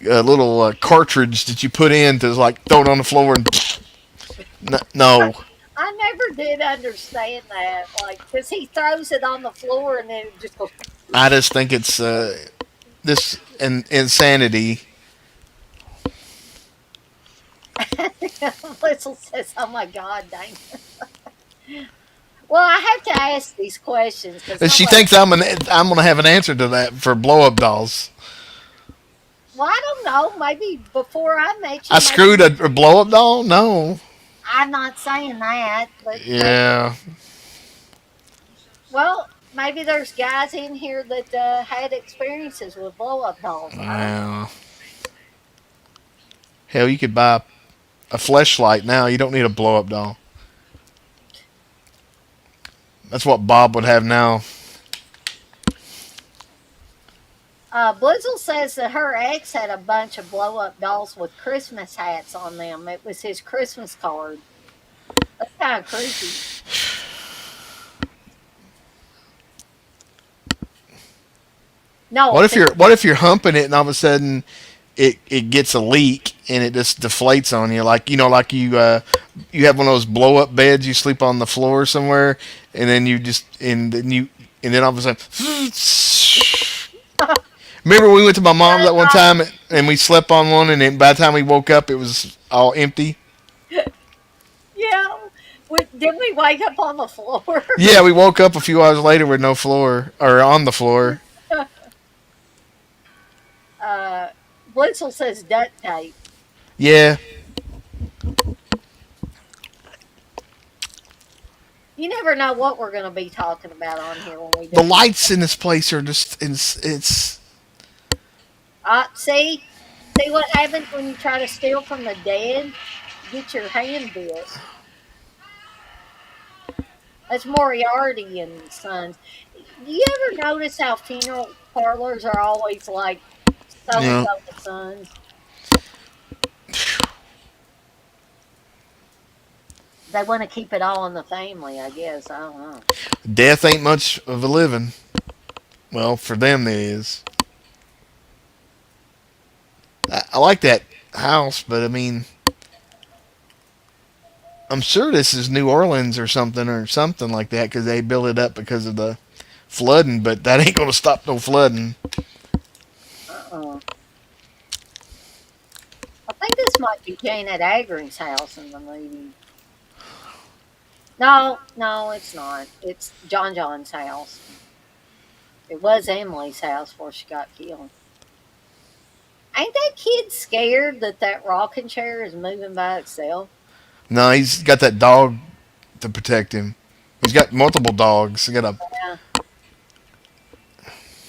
S2: little cartridge that you put in to like throw it on the floor and no.
S1: I never did understand that. Like, because he throws it on the floor and then it just goes.
S2: I just think it's this insanity.
S1: Whistle says, "Oh my God, dang." Well, I have to ask these questions because
S2: And she
S1: nobody.
S2: thinks I'm gonna have an answer to that for blow up dolls.
S1: Well, I don't know. Maybe before I met
S2: I
S1: you, maybe
S2: screwed a blow up doll. No.
S1: I'm not saying that, but maybe.
S2: Yeah.
S1: Well, maybe there's guys in here that had experiences with blow up dolls. I don't know.
S2: Well, hell, you could buy a fleshlight now. You don't need a blow up doll. That's what Bob would have now.
S1: Blizzle says that her ex had a bunch of blow up dolls with Christmas hats on them. It was his Christmas card. That's kind of creepy. No offense.
S2: What if you're humping it and all of a sudden it gets a leak and it just deflates on you like like you have one of those blow up beds you sleep on the floor somewhere and then and then all of a sudden remember we went to my mom's that one time and we slept on one and then by the time we woke up it was all empty.
S1: Yeah. Didn't we wake up on the floor?
S2: Yeah, we woke up a few hours later with no floor or on the floor.
S1: uh, Blizzle says duct tape.
S2: Yeah.
S1: You never know what we're going to be talking about on here when we do.
S2: The lights in this place are just it's
S1: See? See what happens when you try to steal from the dead? Get your hand bit. That's Moriarty and Sons. Do you ever notice how funeral parlors are always like so and
S2: yeah.
S1: so and Sons? They want to keep it all in the family, I guess. I don't know.
S2: Death ain't much of a living. Well, for them it is. I like that house, but I mean, I'm sure this is New Orleans or something like that because they built it up because of the flooding, but that ain't gonna stop no flooding.
S1: Uh-uh. I think this might be Janet Agron's house in the movie. No, no, it's not. It's John's house. It was Emily's house before she got killed. Ain't that kid scared that that rocking chair is moving by itself?
S2: No, he's got that dog to protect him. He's got multiple dogs.
S1: Yeah,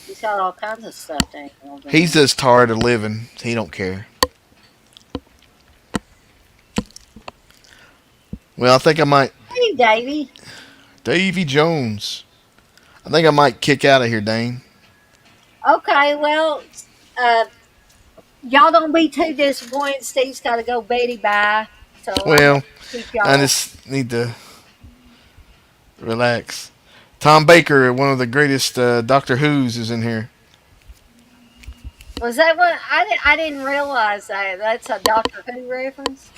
S1: he's got all kinds of stuffed animals in
S2: He's
S1: there.
S2: just tired of living. He don't care. Well, I think I might.
S1: Hey, Davy.
S2: Davy Jones. I think I might kick out of here, Dane.
S1: Okay, well, uh, y'all don't be too disappointed. Steve's got to go Betty bye, so I'm gonna
S2: Well,
S1: keep
S2: I
S1: y'all.
S2: just need to relax. Tom Baker, one of the greatest Doctor Who's, is in here.
S1: Was that what I didn't realize that that's a Doctor Who reference?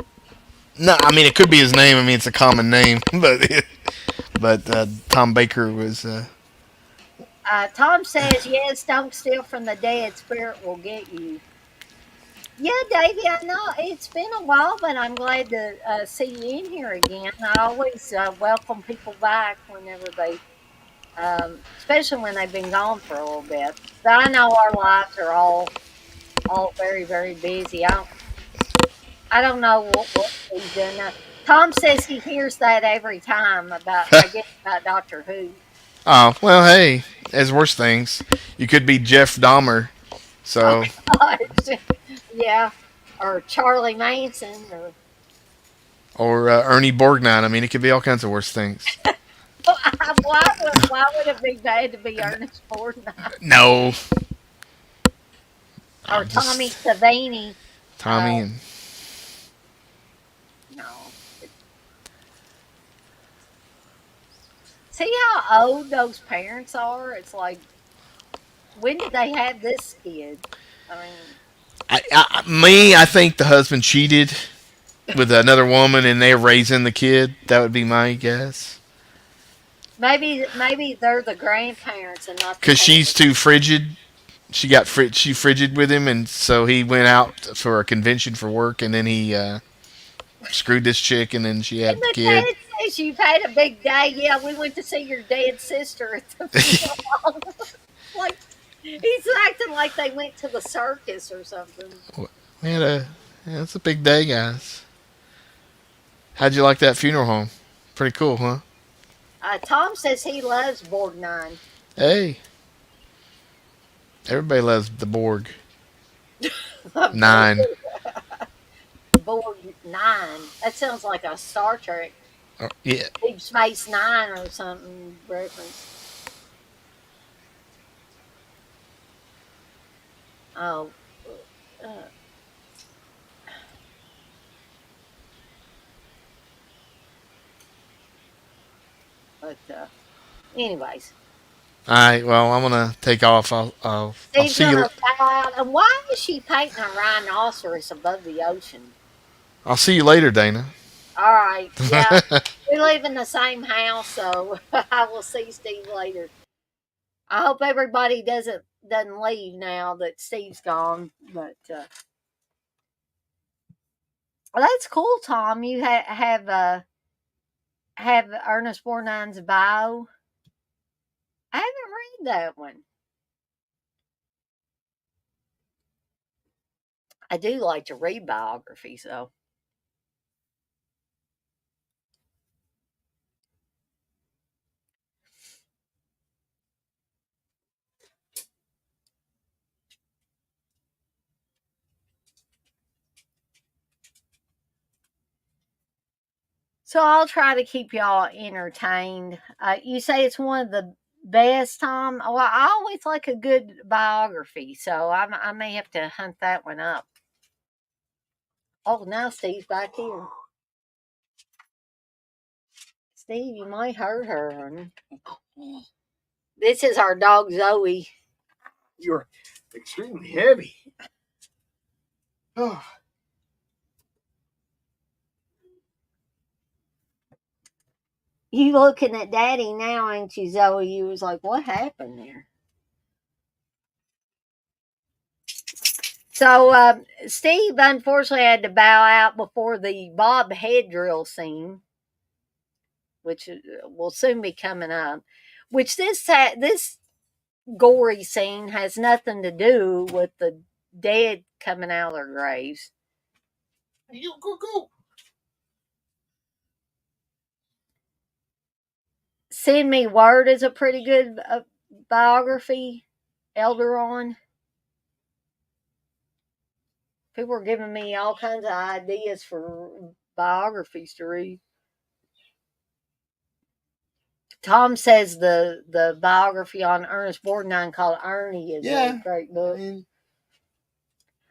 S2: No, I mean it could be his name. I mean it's a common name, but Tom Baker was.
S1: Tom says, yes, don't steal from the dead. Spirit will get you. Yeah, Davey, I know it's been a while, but I'm glad to see you in here again. I always welcome people back whenever they, especially when they've been gone for a little bit. But I know our lives are all very, very busy. I don't know what he's doing now. Tom says he hears that every time about, I guess, about Doctor Who.
S2: Oh well, hey, there's worse things. You could be Jeff Dahmer,
S1: Oh
S2: so
S1: gosh, yeah, or Charlie Manson, or
S2: or Ernie Borgnine. I mean, it could be all kinds of worse things.
S1: why would it be bad to be Ernest Borgnine
S2: No,
S1: or
S2: I'm
S1: Tommy
S2: just
S1: Savini?
S2: Tommy and
S1: No. See how old those parents are? It's like, when did they have this kid? I mean,
S2: I think the husband cheated with another woman, and they're raising the kid. That would be my guess.
S1: maybe they're the grandparents and not the
S2: Cause she's
S1: parents.
S2: too frigid. She frigid with him, and so he went out for a convention for work, and then he screwed this chick, and then she
S1: And
S2: had the
S1: the
S2: kid.
S1: dad says you've had a big day. Yeah, we went to see your dead sister at the funeral. Like he's acting like they went to the circus or something.
S2: We had a yeah, it's a big day, guys. How'd you like that funeral home? Pretty cool, huh?
S1: Tom says he loves Borgnine.
S2: Hey, everybody loves the Borg
S1: Borg,
S2: Nine.
S1: Borg 9. That sounds like a Star Trek
S2: Yeah.
S1: Deep Space Nine or something reference. Oh, uh, but anyways,
S2: All right. Well, I'm gonna take off. I'll
S1: Steve's
S2: see
S1: gonna
S2: you.
S1: bow out. And why is she painting a rhinoceros above the ocean?
S2: I'll see you later, Dana.
S1: All right, yeah, we live in the same house, so I will see Steve later. I hope everybody doesn't leave now that Steve's gone. But well, that's cool, Tom. You have Ernest Borgnine's bio. I haven't read that one. I do like to read biographies, though. So I'll try to keep y'all entertained. You say it's one of the best, Tom. Well, I always like a good biography, so I may have to hunt that one up. Oh, now Steve's back here. Steve, you might hurt her. Honey. This is our dog Zoe. You're extremely heavy. Oh. You looking at Daddy now, ain't you, Zoe? You was like, what happened there? So Steve unfortunately had to bow out before the Bob head drill scene, which will soon be coming up. Which this gory scene has nothing to do with the dead coming out of their graves.
S2: You go.
S1: Send Me Word is a pretty good biography. Elderon. People are giving me all kinds of ideas for biographies to read. Tom says the biography on Ernest Borgnine called Ernie is a great book.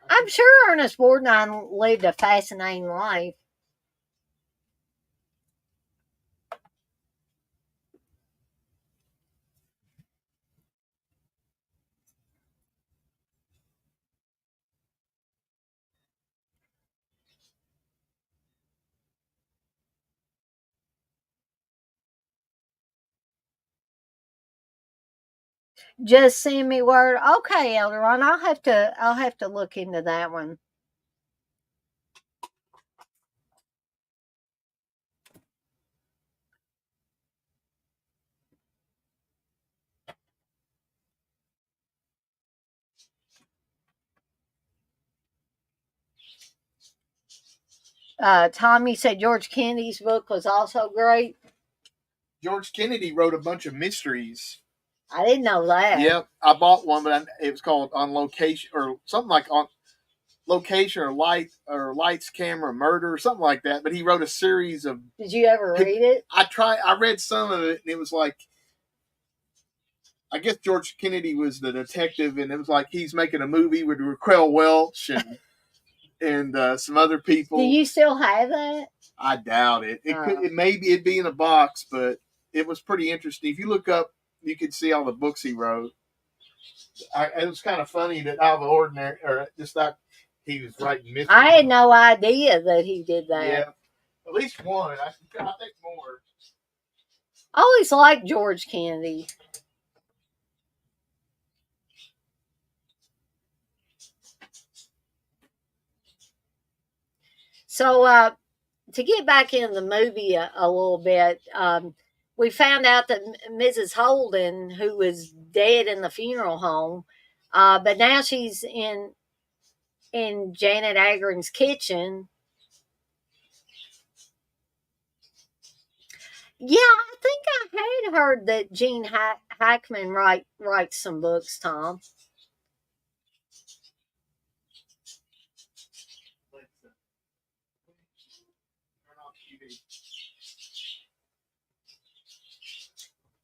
S1: I'm sure Ernest Borgnine lived a fascinating life. Just Send Me Word. Okay, Elderon, I'll have to look into that one. Tommy said George Kennedy's book was also great.
S2: George Kennedy wrote a bunch of mysteries.
S1: I didn't know that.
S2: Yep, I bought one, but it was called On Location or something like On Location or Lights, Camera, Murder or something like that. But he wrote a series of.
S1: Did you ever read it?
S2: I read some of it, and it was like, I guess George Kennedy was the detective, and it was like he's making a movie with Raquel Welch and some other people.
S1: Do you still have that?
S2: I doubt it. It'd be in a box, but it was pretty interesting. If you look up, you can see all the books he wrote. It was kind of funny that out of the ordinary, or just that he was writing mysteries.
S1: I had no idea that he did that.
S2: Yeah, at least one. I think more.
S1: I always liked George Kennedy. So to get back in the movie a little bit, we found out that Mrs. Holden, who was dead in the funeral home, but now she's in Janet Agron's kitchen. Yeah, I think I had heard that Gene Hackman writes some books, Tom.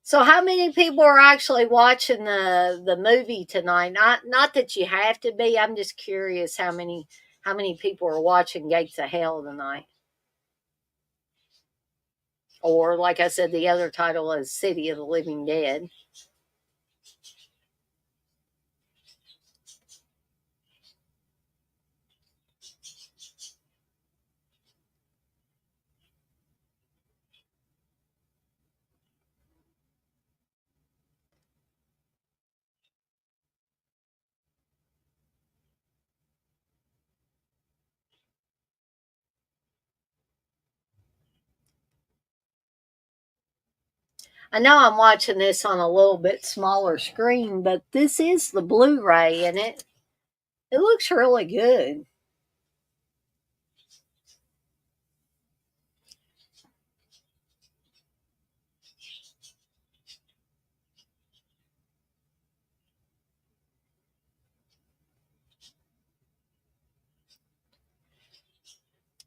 S1: So how many people are actually watching the movie tonight? Not that you have to be. I'm just curious how many people are watching Gates of Hell tonight. Or like I said, the other title is City of the Living Dead. I know I'm watching this on a little bit smaller screen, but this is the Blu-ray and it looks really good.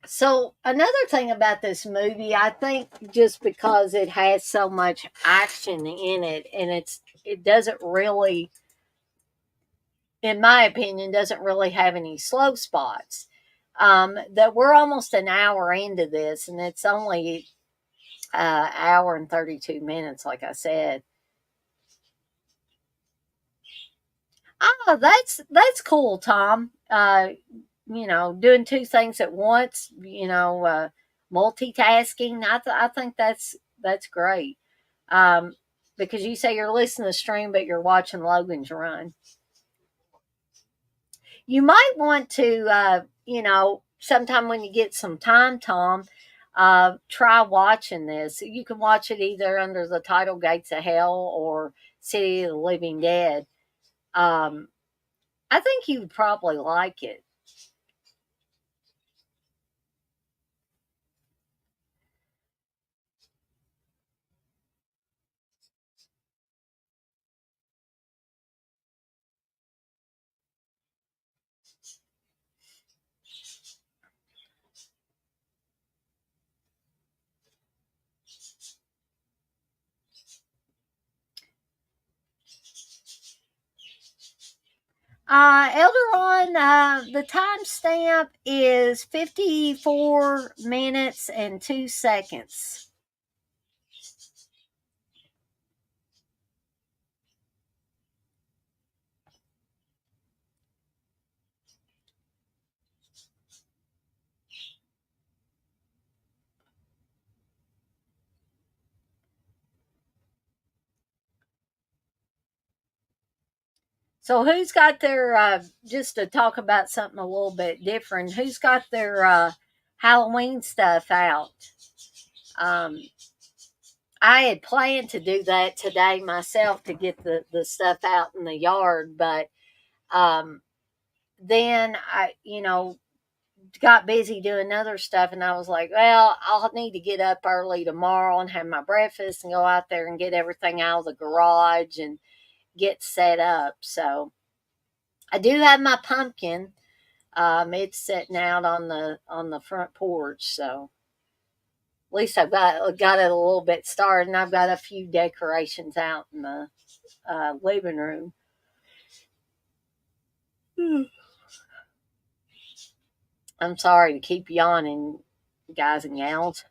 S1: So another thing about this movie, I think just because it has so much action in it and it doesn't really, in my opinion, doesn't really have any slow spots. That we're almost an hour into this and it's only hour and 32 minutes, like I said. Oh, that's cool, Tom. Doing two things at once, multitasking. I think that's that's great. Um, because you say you're listening to stream, but you're watching Logan's run. You might want to, sometime when you get some time, Tom, try watching this. You can watch it either under the title Gates of Hell or City of the Living Dead. Um, I think you would probably like it. Elderon, the timestamp is 54 minutes and 2 seconds. So, who's got their, just to talk about something a little bit different, who's got their Halloween stuff out? Um, I had planned to do that today myself to get the stuff out in the yard, but um, then got busy doing other stuff, and I was like, well, I'll need to get up early tomorrow and have my breakfast and go out there and get everything out of the garage and get set up. So I do have my pumpkin. It's sitting out on the front porch, so at least I've got it a little bit started, and I've got a few decorations out in the living room. I'm sorry to keep yawning, guys and gals.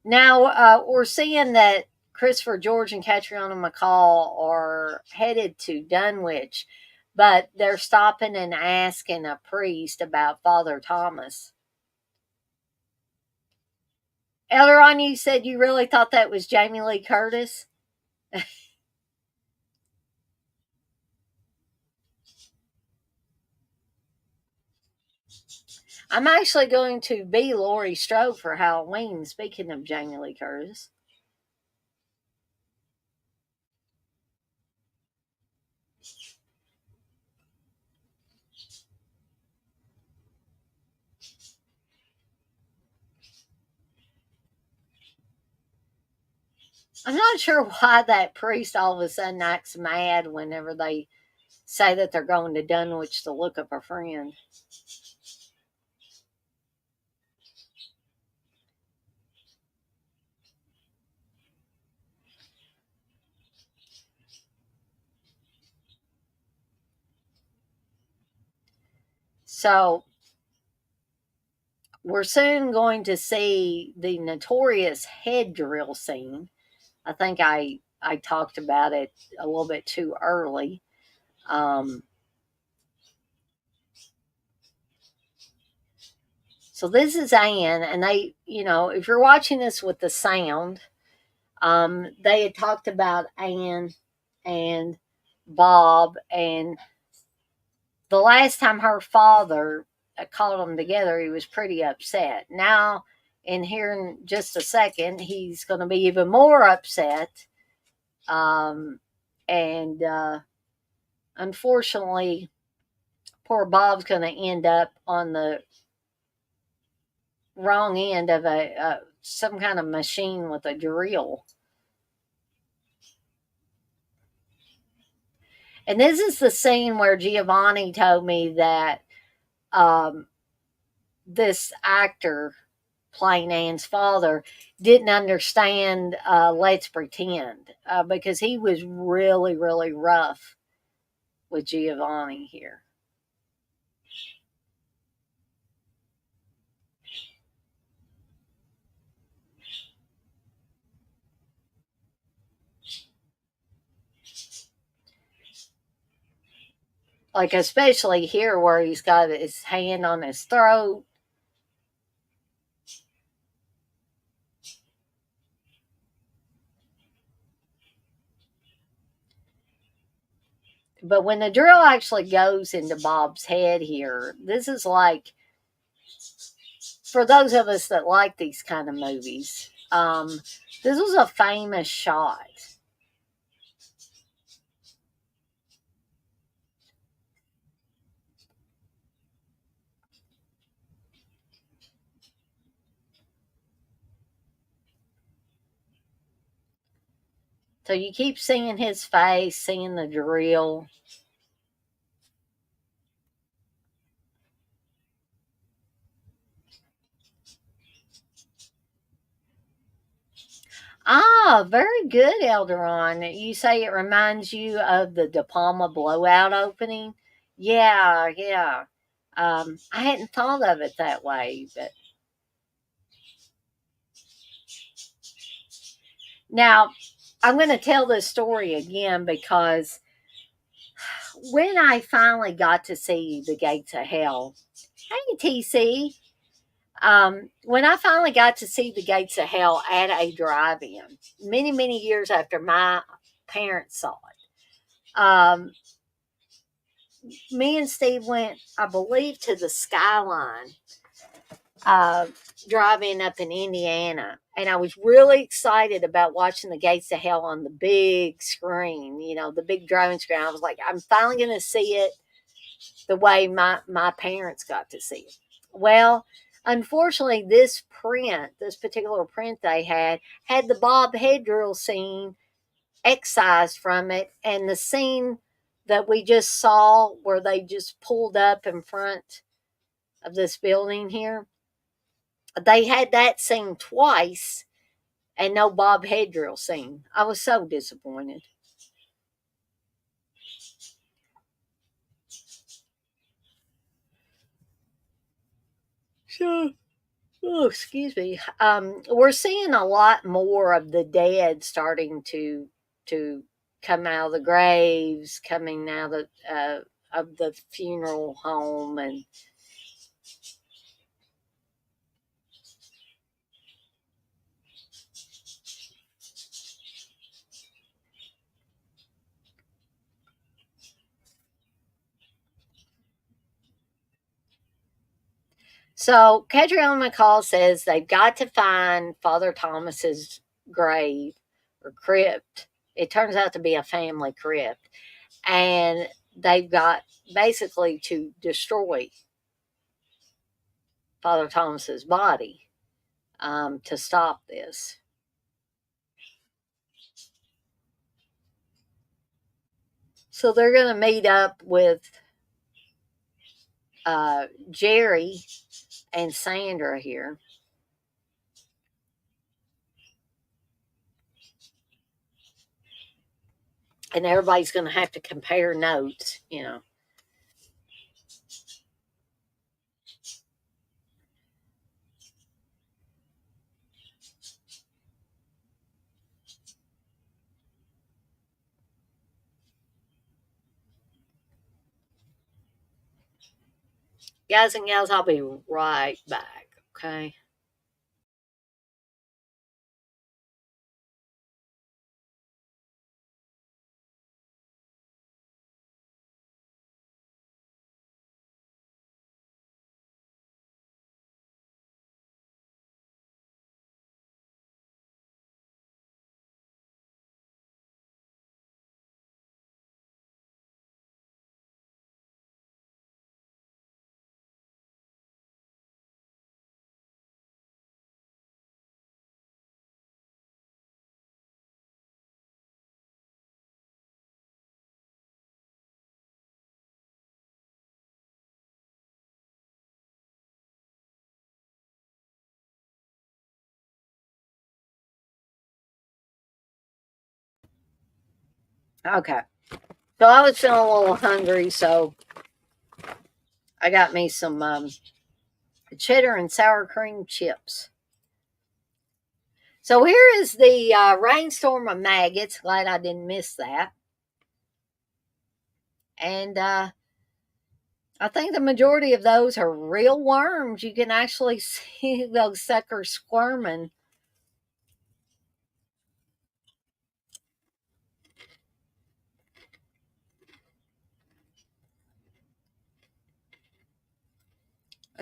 S1: Now we're seeing that Christopher George and Catriona McCall are headed to Dunwich, but they're stopping and asking a priest about Father Thomas. Elderon, you said you really thought that was Jamie Lee Curtis? I'm actually going to be Laurie Strode for Halloween, speaking of Jamie Lee Curtis. I'm not sure why that priest all of a sudden acts mad whenever they say that they're going to Dunwich to look up a friend. So we're soon going to see the notorious head drill scene. I think I talked about it a little bit too early. Um, so this is Anne, and if you're watching this with the sound, they had talked about Anne and Bob, and the last time her father called them together, he was pretty upset. Now, in here in just a second, he's going to be even more upset. And Unfortunately, poor Bob's going to end up on the wrong end of a some kind of machine with a drill. And this is the scene where Giovanni told me that um, this actor playing Anne's father didn't understand Let's Pretend because he was really, really rough with Giovanni here. Like, especially here where he's got his hand on his throat. But when the drill actually goes into Bob's head here, this is like, for those of us that like these kind of movies, this was a famous shot. So you keep seeing his face, seeing the drill. Ah, very good, Elderon. You say it reminds you of the De Palma blowout opening? Yeah, yeah. I hadn't thought of it that way, but now I'm going to tell this story again because when I finally got to see The Gates of Hell, hey TC, when I finally got to see The Gates of Hell at a drive-in, many many years after my parents saw it, me and Steve went, I believe, to the Skyline uh, drive-in up in Indiana, and I was really excited about watching The Gates of Hell on the big screen, the big drone screen. I was like, I'm finally going to see it the way my parents got to see it. Well, unfortunately, this particular print they had the Bob head drill scene excised from it, and the scene that we just saw where they just pulled up in front of this building here, they had that scene twice and no Bob head drill scene. I was so disappointed. So, oh, excuse me. We're seeing a lot more of the dead starting to come out of the graves, coming out of the funeral home, and so Catriona McCall says they've got to find Father Thomas's grave or crypt. It turns out to be a family crypt, and they've got basically to destroy Father Thomas's body to stop this. So they're going to meet up with Jerry and Sandra here, and everybody's going to have to compare notes. Guys and gals, I'll be right back. Okay. Okay. So I was feeling a little hungry, so I got me some cheddar and sour cream chips. So here is the rainstorm of maggots. Glad I didn't miss that. And I think the majority of those are real worms. You can actually see those suckers squirming.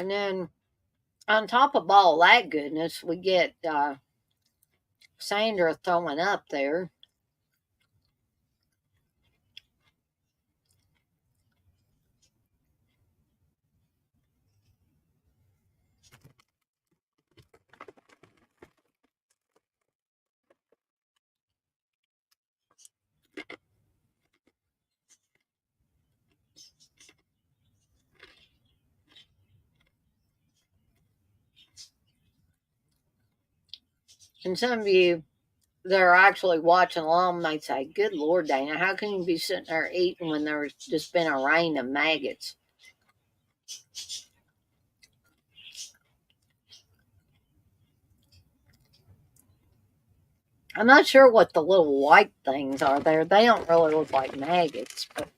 S1: And then on top of all that goodness, we get Sandra throwing up there. And some of you that are actually watching along might say, "Good Lord, Dana, how can you be sitting there eating when there's just been a rain of maggots?" I'm not sure what the little white things are there. They don't really look like maggots, but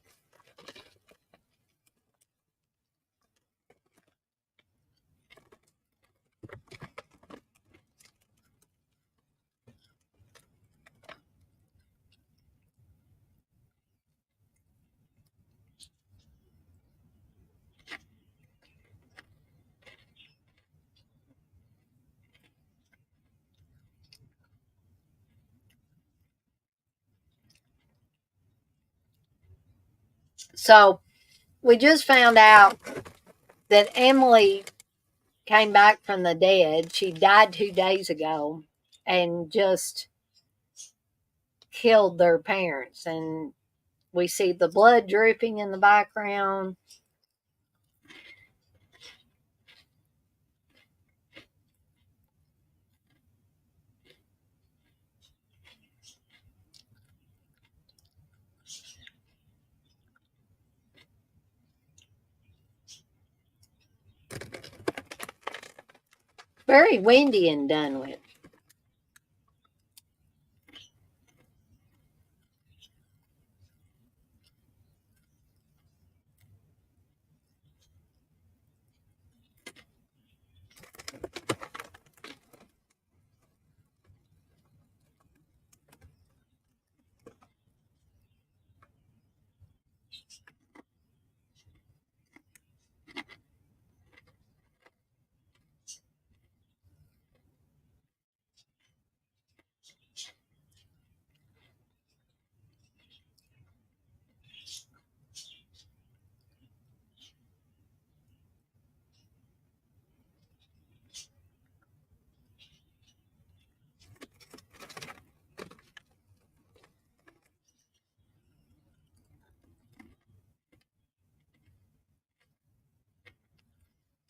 S1: so we just found out that Emily came back from the dead. She died 2 days ago and just killed their parents. And we see the blood dripping in the background. Very windy in Dunwich.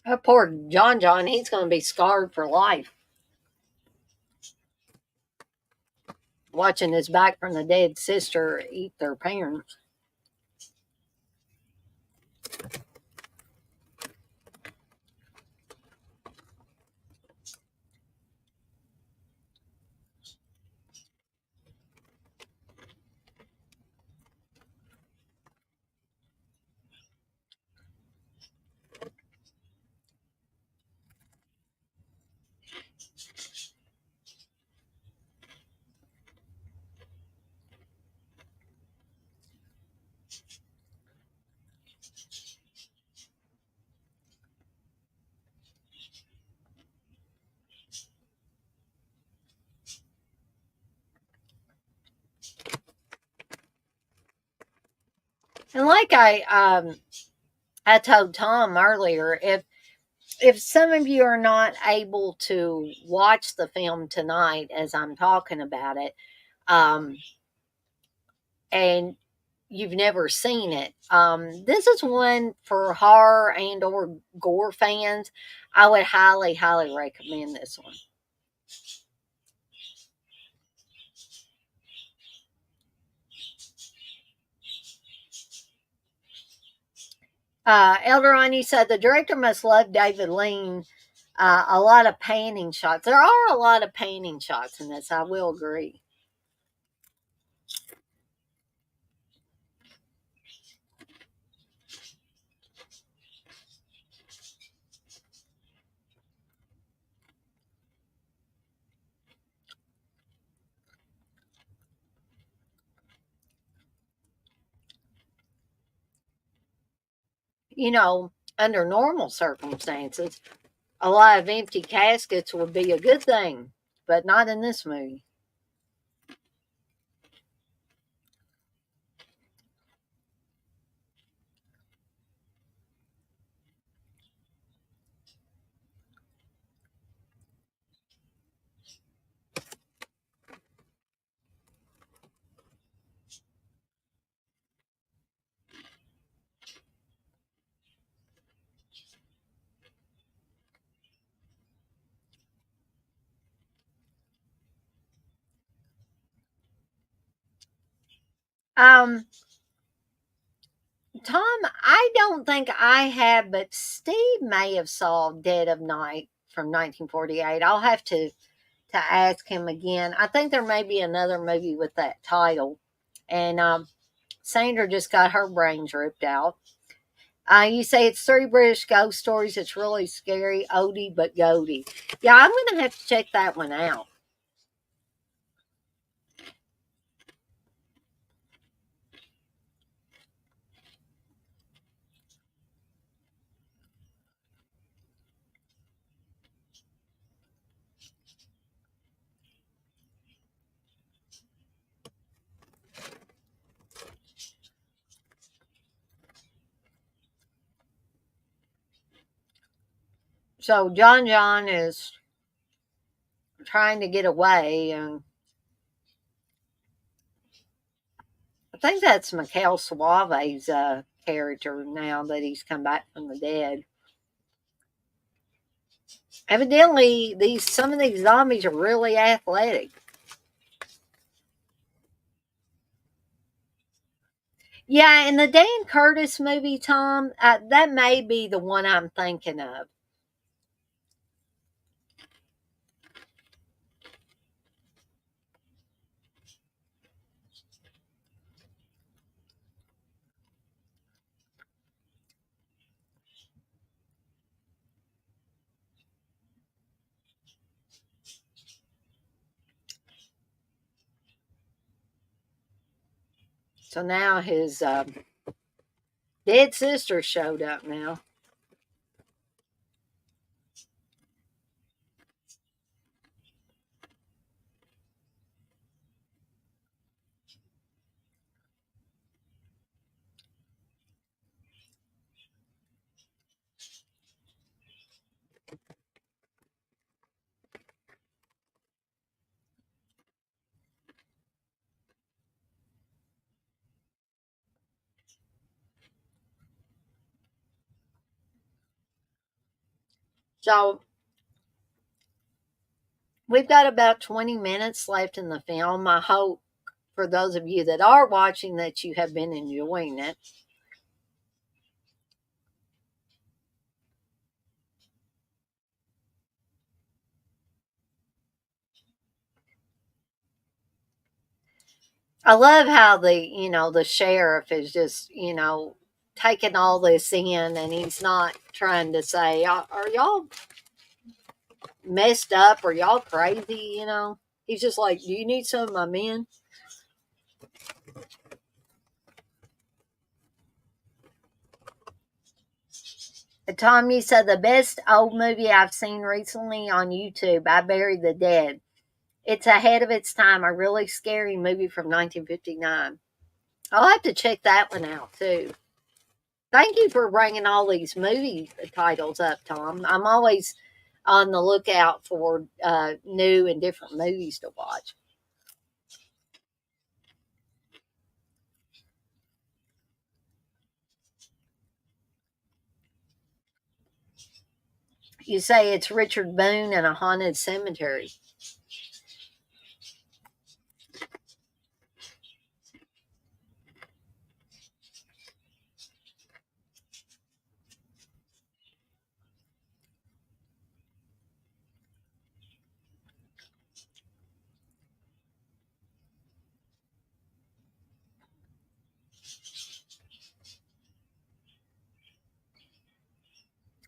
S1: Oh, poor John, he's going to be scarred for life watching his back from the dead sister eat their parents. And like I told Tom earlier, if some of you are not able to watch the film tonight as I'm talking about it, um, and you've never seen it, this is one for horror and or gore fans. I would highly recommend this one. Elderani said the director must love David Lean. A lot of panning shots. There are a lot of panning shots in this. I will agree. You know, under normal circumstances, a lot of empty caskets would be a good thing, but not in this movie. Um, Tom, I don't think I have, but Steve may have saw Dead of Night from 1948. I'll have to ask him again. I think there may be another movie with that title, and Sandra just got her brains ripped out. You say it's three British ghost stories. It's really scary, oldie but goldie. Yeah, I'm gonna have to check that one out. So John is trying to get away, and I think that's Mikhail Suave's character now that he's come back from the dead. Evidently, these some of these zombies are really athletic. Yeah, in the Dan Curtis movie, Tom, that may be the one I'm thinking of. So now his dead sister showed up now. So we've got about 20 minutes left in the film. I hope for those of you that are watching that you have been enjoying it. I love how the sheriff is just, taking all this in, and he's not trying to say, are y'all messed up? Are y'all crazy? He's just like, do you need some of my men? Tom, you said the best old movie I've seen recently on YouTube, I Buried the Dead. It's ahead of its time, a really scary movie from 1959. I'll have to check that one out too. Thank you for bringing all these movie titles up, Tom. I'm always on the lookout for new and different movies to watch. You say it's Richard Boone and a haunted cemetery.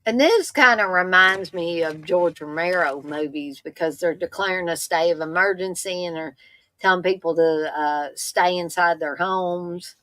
S1: And this kind of reminds me of George Romero movies because they're declaring a state of emergency and they're telling people to stay inside their homes.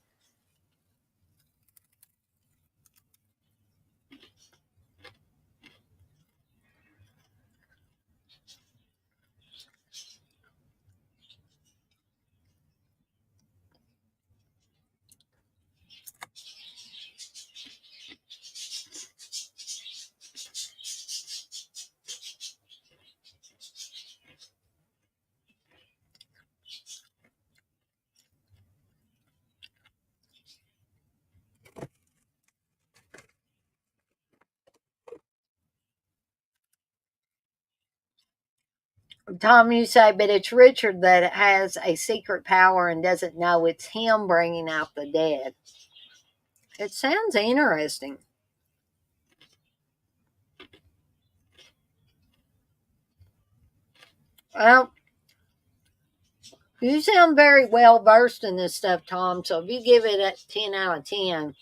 S1: Tom, you say, but it's Richard that has a secret power and doesn't know it's him bringing out the dead. It sounds interesting. Well, you sound very well versed in this stuff, Tom. So if you give it a 10 out of 10,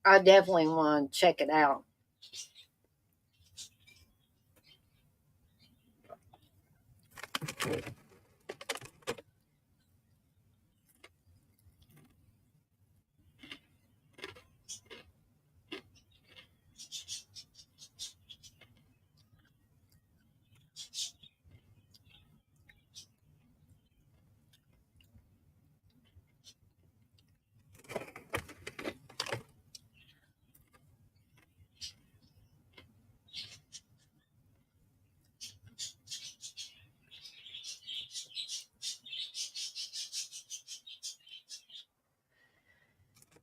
S1: I definitely want to check it out.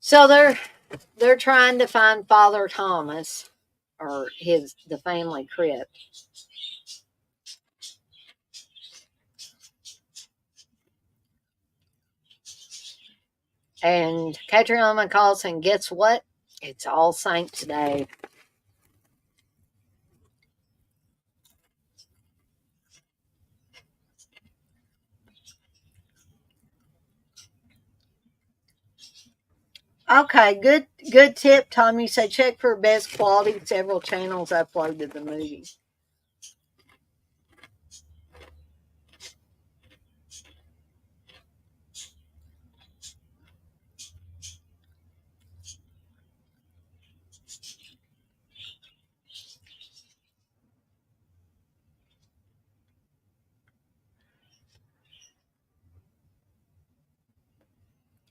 S1: So they're trying to find Father Thomas or the family crypt. And Catriona calls and guess what? It's All Saints Day. Okay, good tip, Tom. You say check for best quality. Several channels uploaded the movie.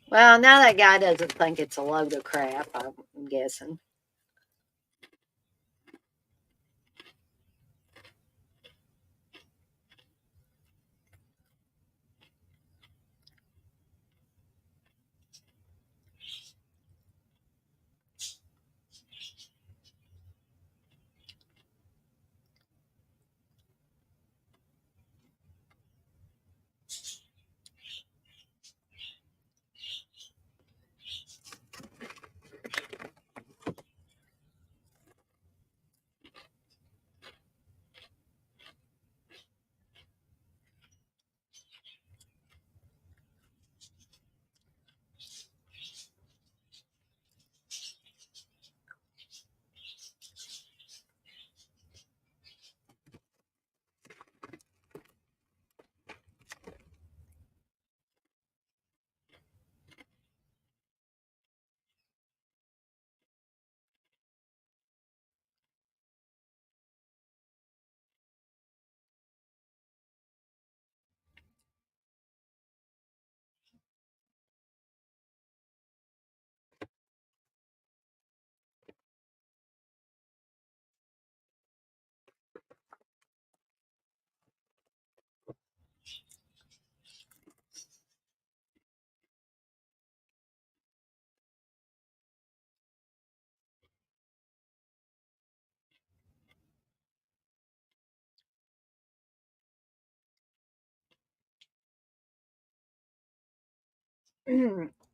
S1: Well, now that guy doesn't think it's a load of crap, I'm guessing.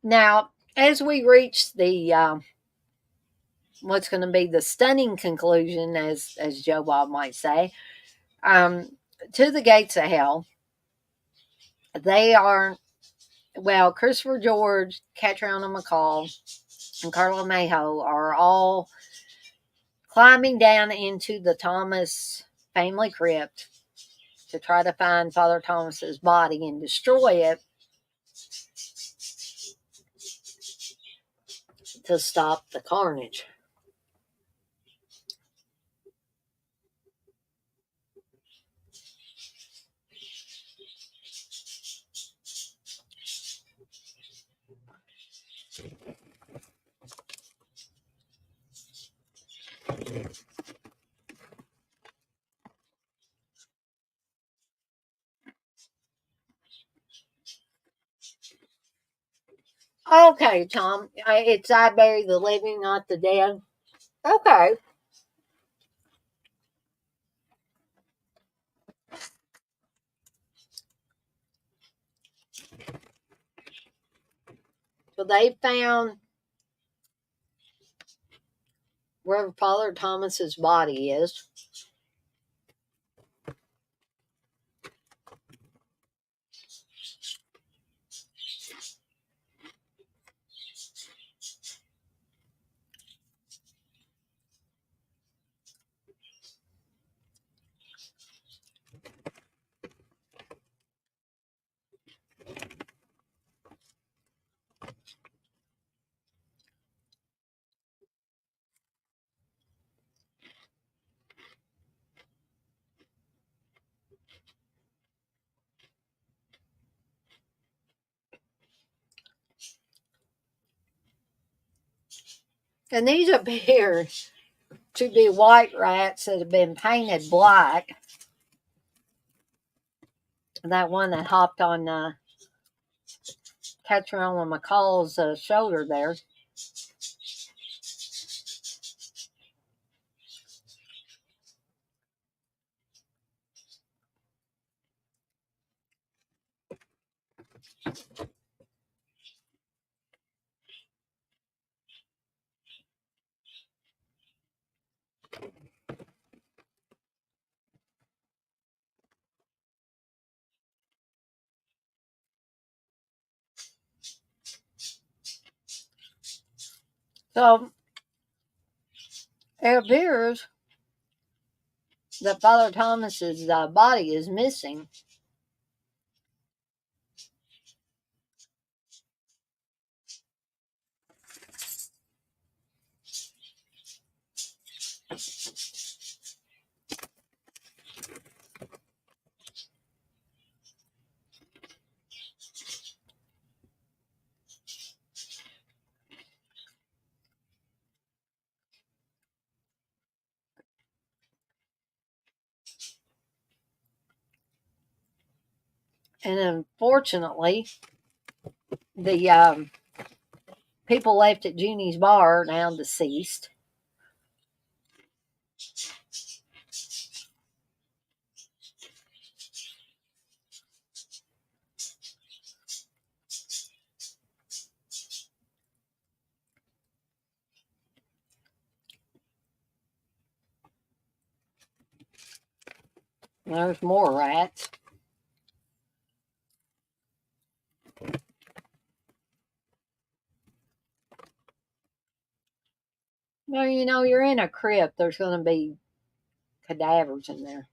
S1: Now, as we reach the what's going to be the stunning conclusion, as Joe Bob might say, um, to the gates of hell, they are Christopher George, Catriona McCall, and Carla Mayo are all climbing down into the Thomas family crypt to try to find Father Thomas's body and destroy it to stop the carnage. Okay, Tom, it's I bury the living, not the dead. Okay. So they found where Father Thomas's body is. And these appear to be white rats that have been painted black. That one that hopped on Catherine McCall's shoulder there. So it appears that Father Thomas's body is missing. And unfortunately, the people left at Junie's bar are now deceased. There's more rats. Well, you know, you're in a crypt. There's going to be cadavers in there.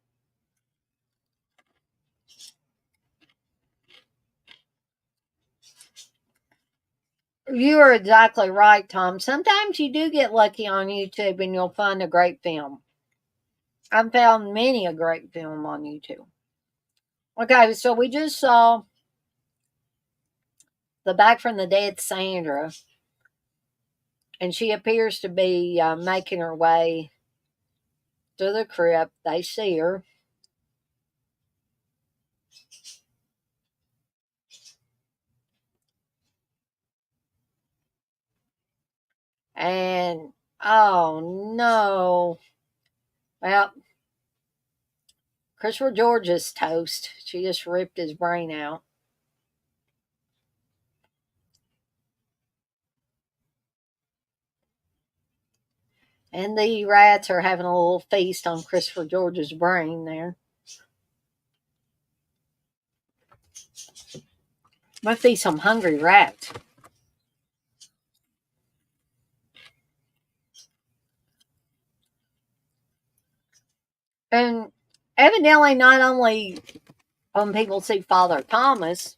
S1: You are exactly right, Tom. Sometimes you do get lucky on YouTube and you'll find a great film. I've found many a great film on YouTube. Okay, so we just saw the Back from the Dead Sandra, and she appears to be making her way to the crypt. They see her. And oh no. Well, Christopher George is toast. She just ripped his brain out. And the rats are having a little feast on Christopher George's brain there. Must be some hungry rats. And evidently, not only when people see Father Thomas,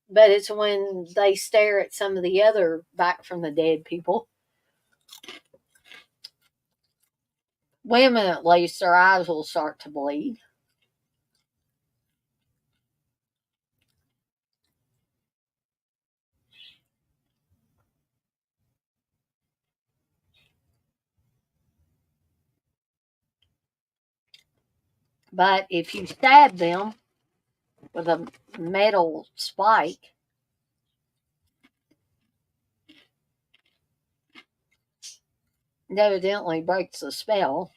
S1: but it's when they stare at some of the other back from the dead people. Women, at least, their eyes will start to bleed. But if you stab them with a metal spike, it evidently breaks the spell.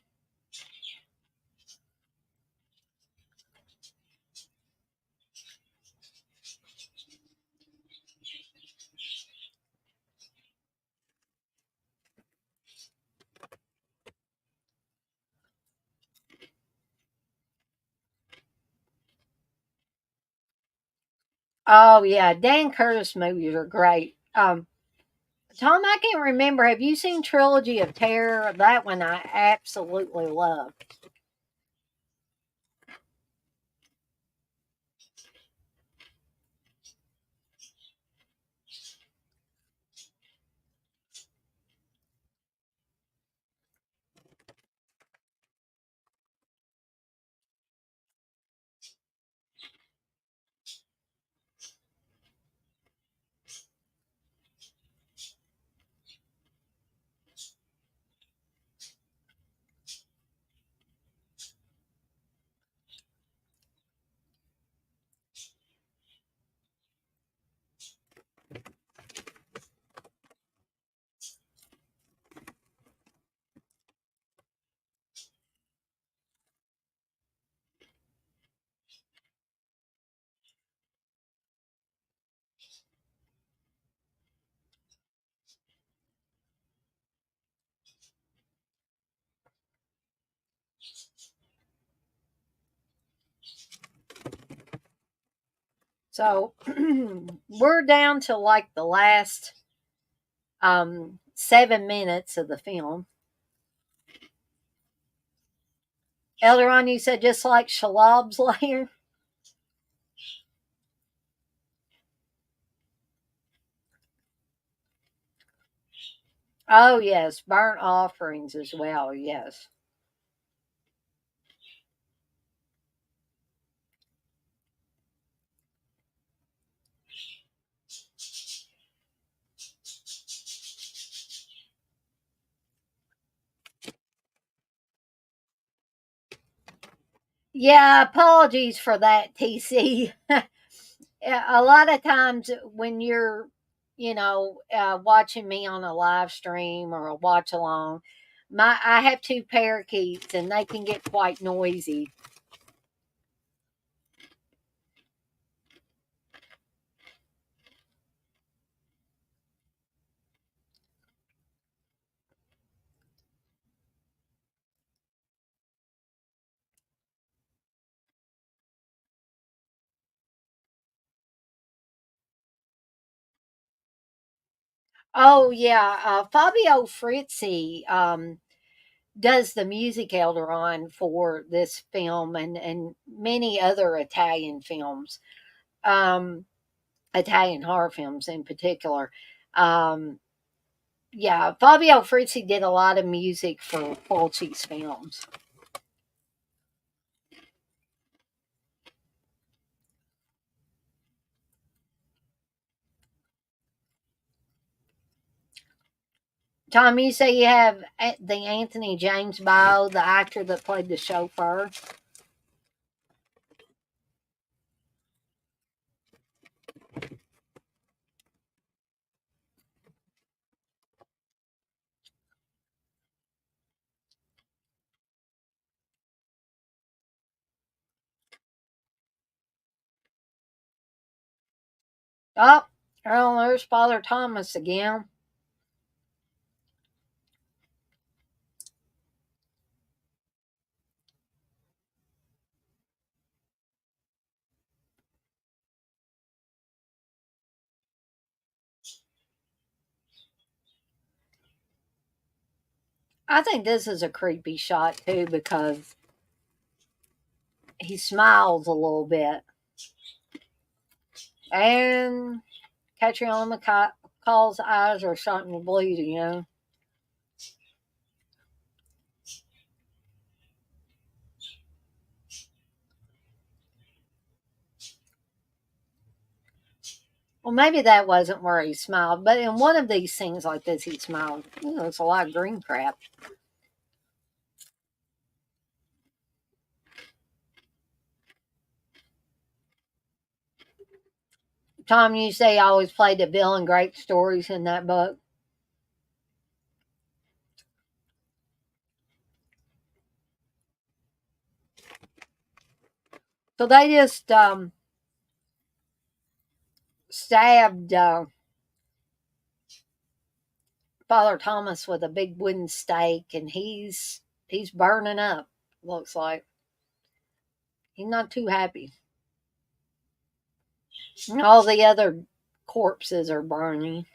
S1: Oh yeah, Dan Curtis movies are great. Tom, I can't remember. Have you seen Trilogy of Terror? That one I absolutely love. So we're down to like the last 7 minutes of the film. Elderon, you said just like Shalab's layer. Oh yes, burnt offerings as well. Yes. Yeah, apologies for that, TC. A lot of times when you're, watching me on a live stream or a watch along, I have two parakeets and they can get quite noisy. Oh yeah, Fabio Frizzi does the music Elderon for this film and many other Italian films, um, Italian horror films in particular. Um, yeah, Fabio Frizzi did a lot of music for Fulci's films. Tom, you say you have the Anthony James bio, the actor that played the chauffeur. Oh, oh, there's Father Thomas again. I think this is a creepy shot too because he smiles a little bit. And Catriona McCall's eyes are starting to bleed. Well, maybe that wasn't where he smiled, but in one of these scenes like this, he smiled. It's a lot of green crap. Tom, you say I always played the villain great stories in that book. So they just stabbed Father Thomas with a big wooden stake, and he's burning up. Looks like he's not too happy. And all the other corpses are burning.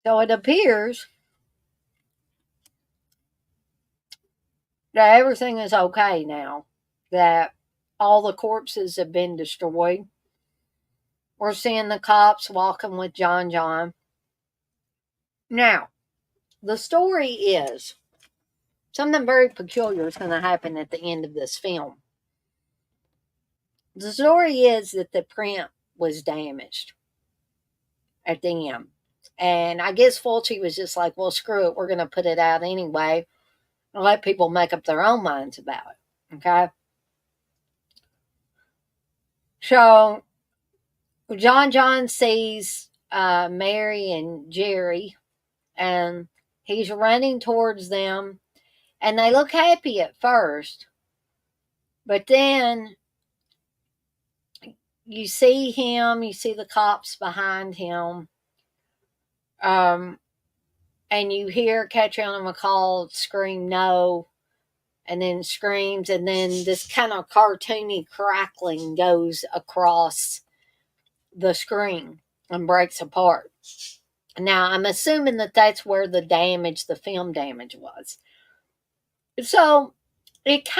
S1: So it appears that everything is okay now, that all the corpses have been destroyed. We're seeing the cops walking with John John. Now, the story is something very peculiar is going to happen at the end of this film. The story is that the print was damaged at the end. And I guess Fulci was just like, well, screw it. We're going to put it out anyway and let people make up their own minds about it. Okay. So John John sees Mary and Jerry, and he's running towards them, and they look happy at first, but then you see him, you see the cops behind him, um, and you hear Catriona McCall scream no, and then screams, and then this kind of cartoony crackling goes across the screen and breaks apart. Now, I'm assuming that that's where the film damage was. So it's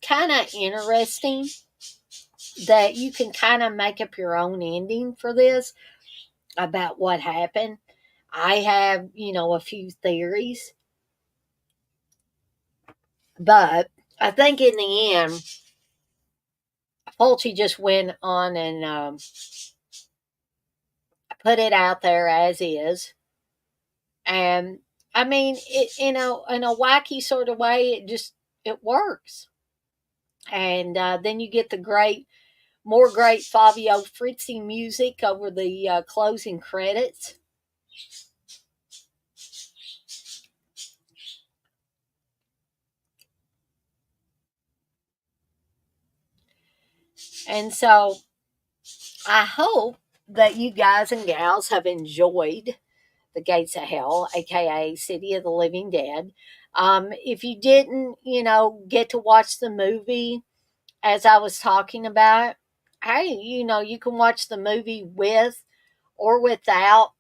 S1: kind of interesting that you can kind of make up your own ending for this about what happened. I have, a few theories, but I think in the end, Fulci just went on and put it out there as is. And I mean, in a wacky sort of way, it works. And then you get the more great Fabio Frizzi music over the closing credits. And so I hope that you guys and gals have enjoyed The Gates of Hell, aka City of the Living Dead. If you didn't, get to watch the movie as I was talking about, hey, you can watch the movie with or without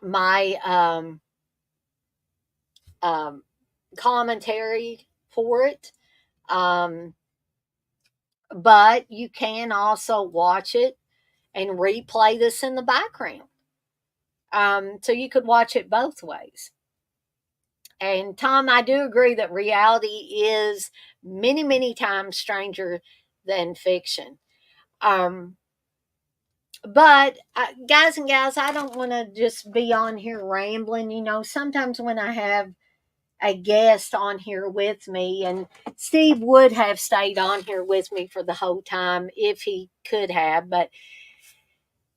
S1: my um, commentary for it. Um, but you can also watch it and replay this in the background. So you could watch it both ways. And Tom, I do agree that reality is many, many times stranger than fiction. Um, but guys and gals, I don't want to just be on here rambling. Sometimes when I have a guest on here with me, and Steve would have stayed on here with me for the whole time if he could have, but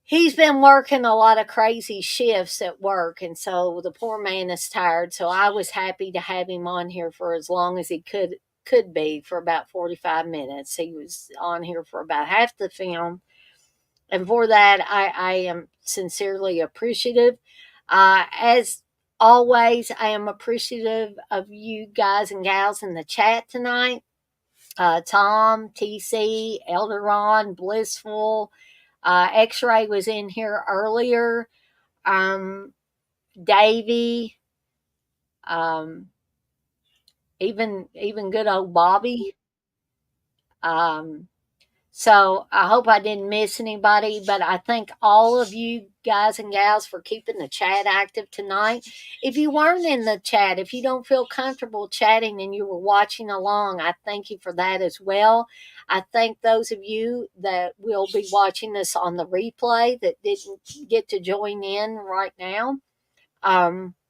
S1: he's been working a lot of crazy shifts at work, and so the poor man is tired. So I was happy to have him on here for as long as he could be, for about 45 minutes. He was on here for about half the film, and for that I am sincerely appreciative. As always, I am appreciative of you guys and gals in the chat tonight. Tom, TC, Elderon, Blissful. X Ray was in here earlier. Davy, um, even good old Bobby. Um, so I hope I didn't miss anybody, but I thank all of you guys and gals for keeping the chat active tonight. If you weren't in the chat, if you don't feel comfortable chatting and you were watching along, I thank you for that as well. I thank those of you that will be watching this on the replay that didn't get to join in right now,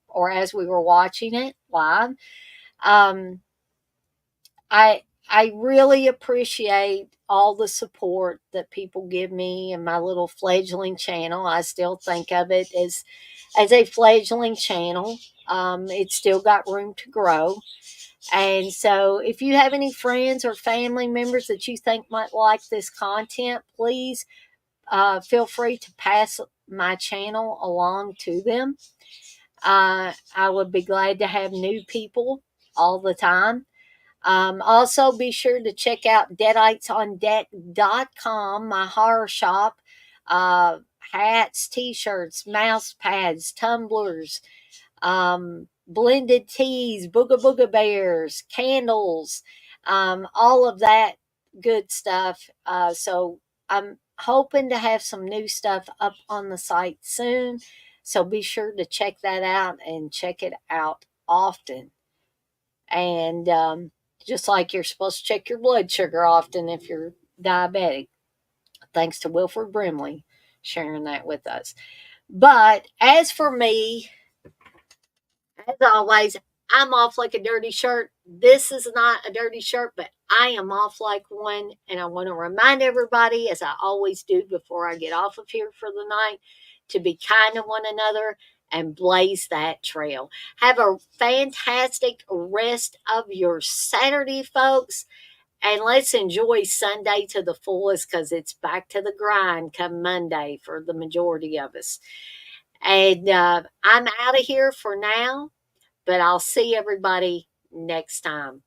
S1: or as we were watching it live. Um, I really appreciate all the support that people give me and my little fledgling channel. I still think of it as a fledgling channel. It's still got room to grow. And so if you have any friends or family members that you think might like this content, please feel free to pass my channel along to them. I would be glad to have new people all the time. Also, be sure to check out deaditesondeck.com, my horror shop. Uh, Hats, t-shirts, mouse pads, tumblers, blended teas, booga booga bears, candles, all of that good stuff. So I'm hoping to have some new stuff up on the site soon. So be sure to check that out and check it out often. And just like you're supposed to check your blood sugar often if you're diabetic. Thanks to Wilford Brimley sharing that with us. But as for me, as always, I'm off like a dirty shirt. This is not a dirty shirt, but I am off like one. And I want to remind everybody, as I always do before I get off of here for the night, to be kind to one another and blaze that trail. Have a fantastic rest of your Saturday, folks. And let's enjoy Sunday to the fullest because it's back to the grind come Monday for the majority of us. And I'm out of here for now, but I'll see everybody next time.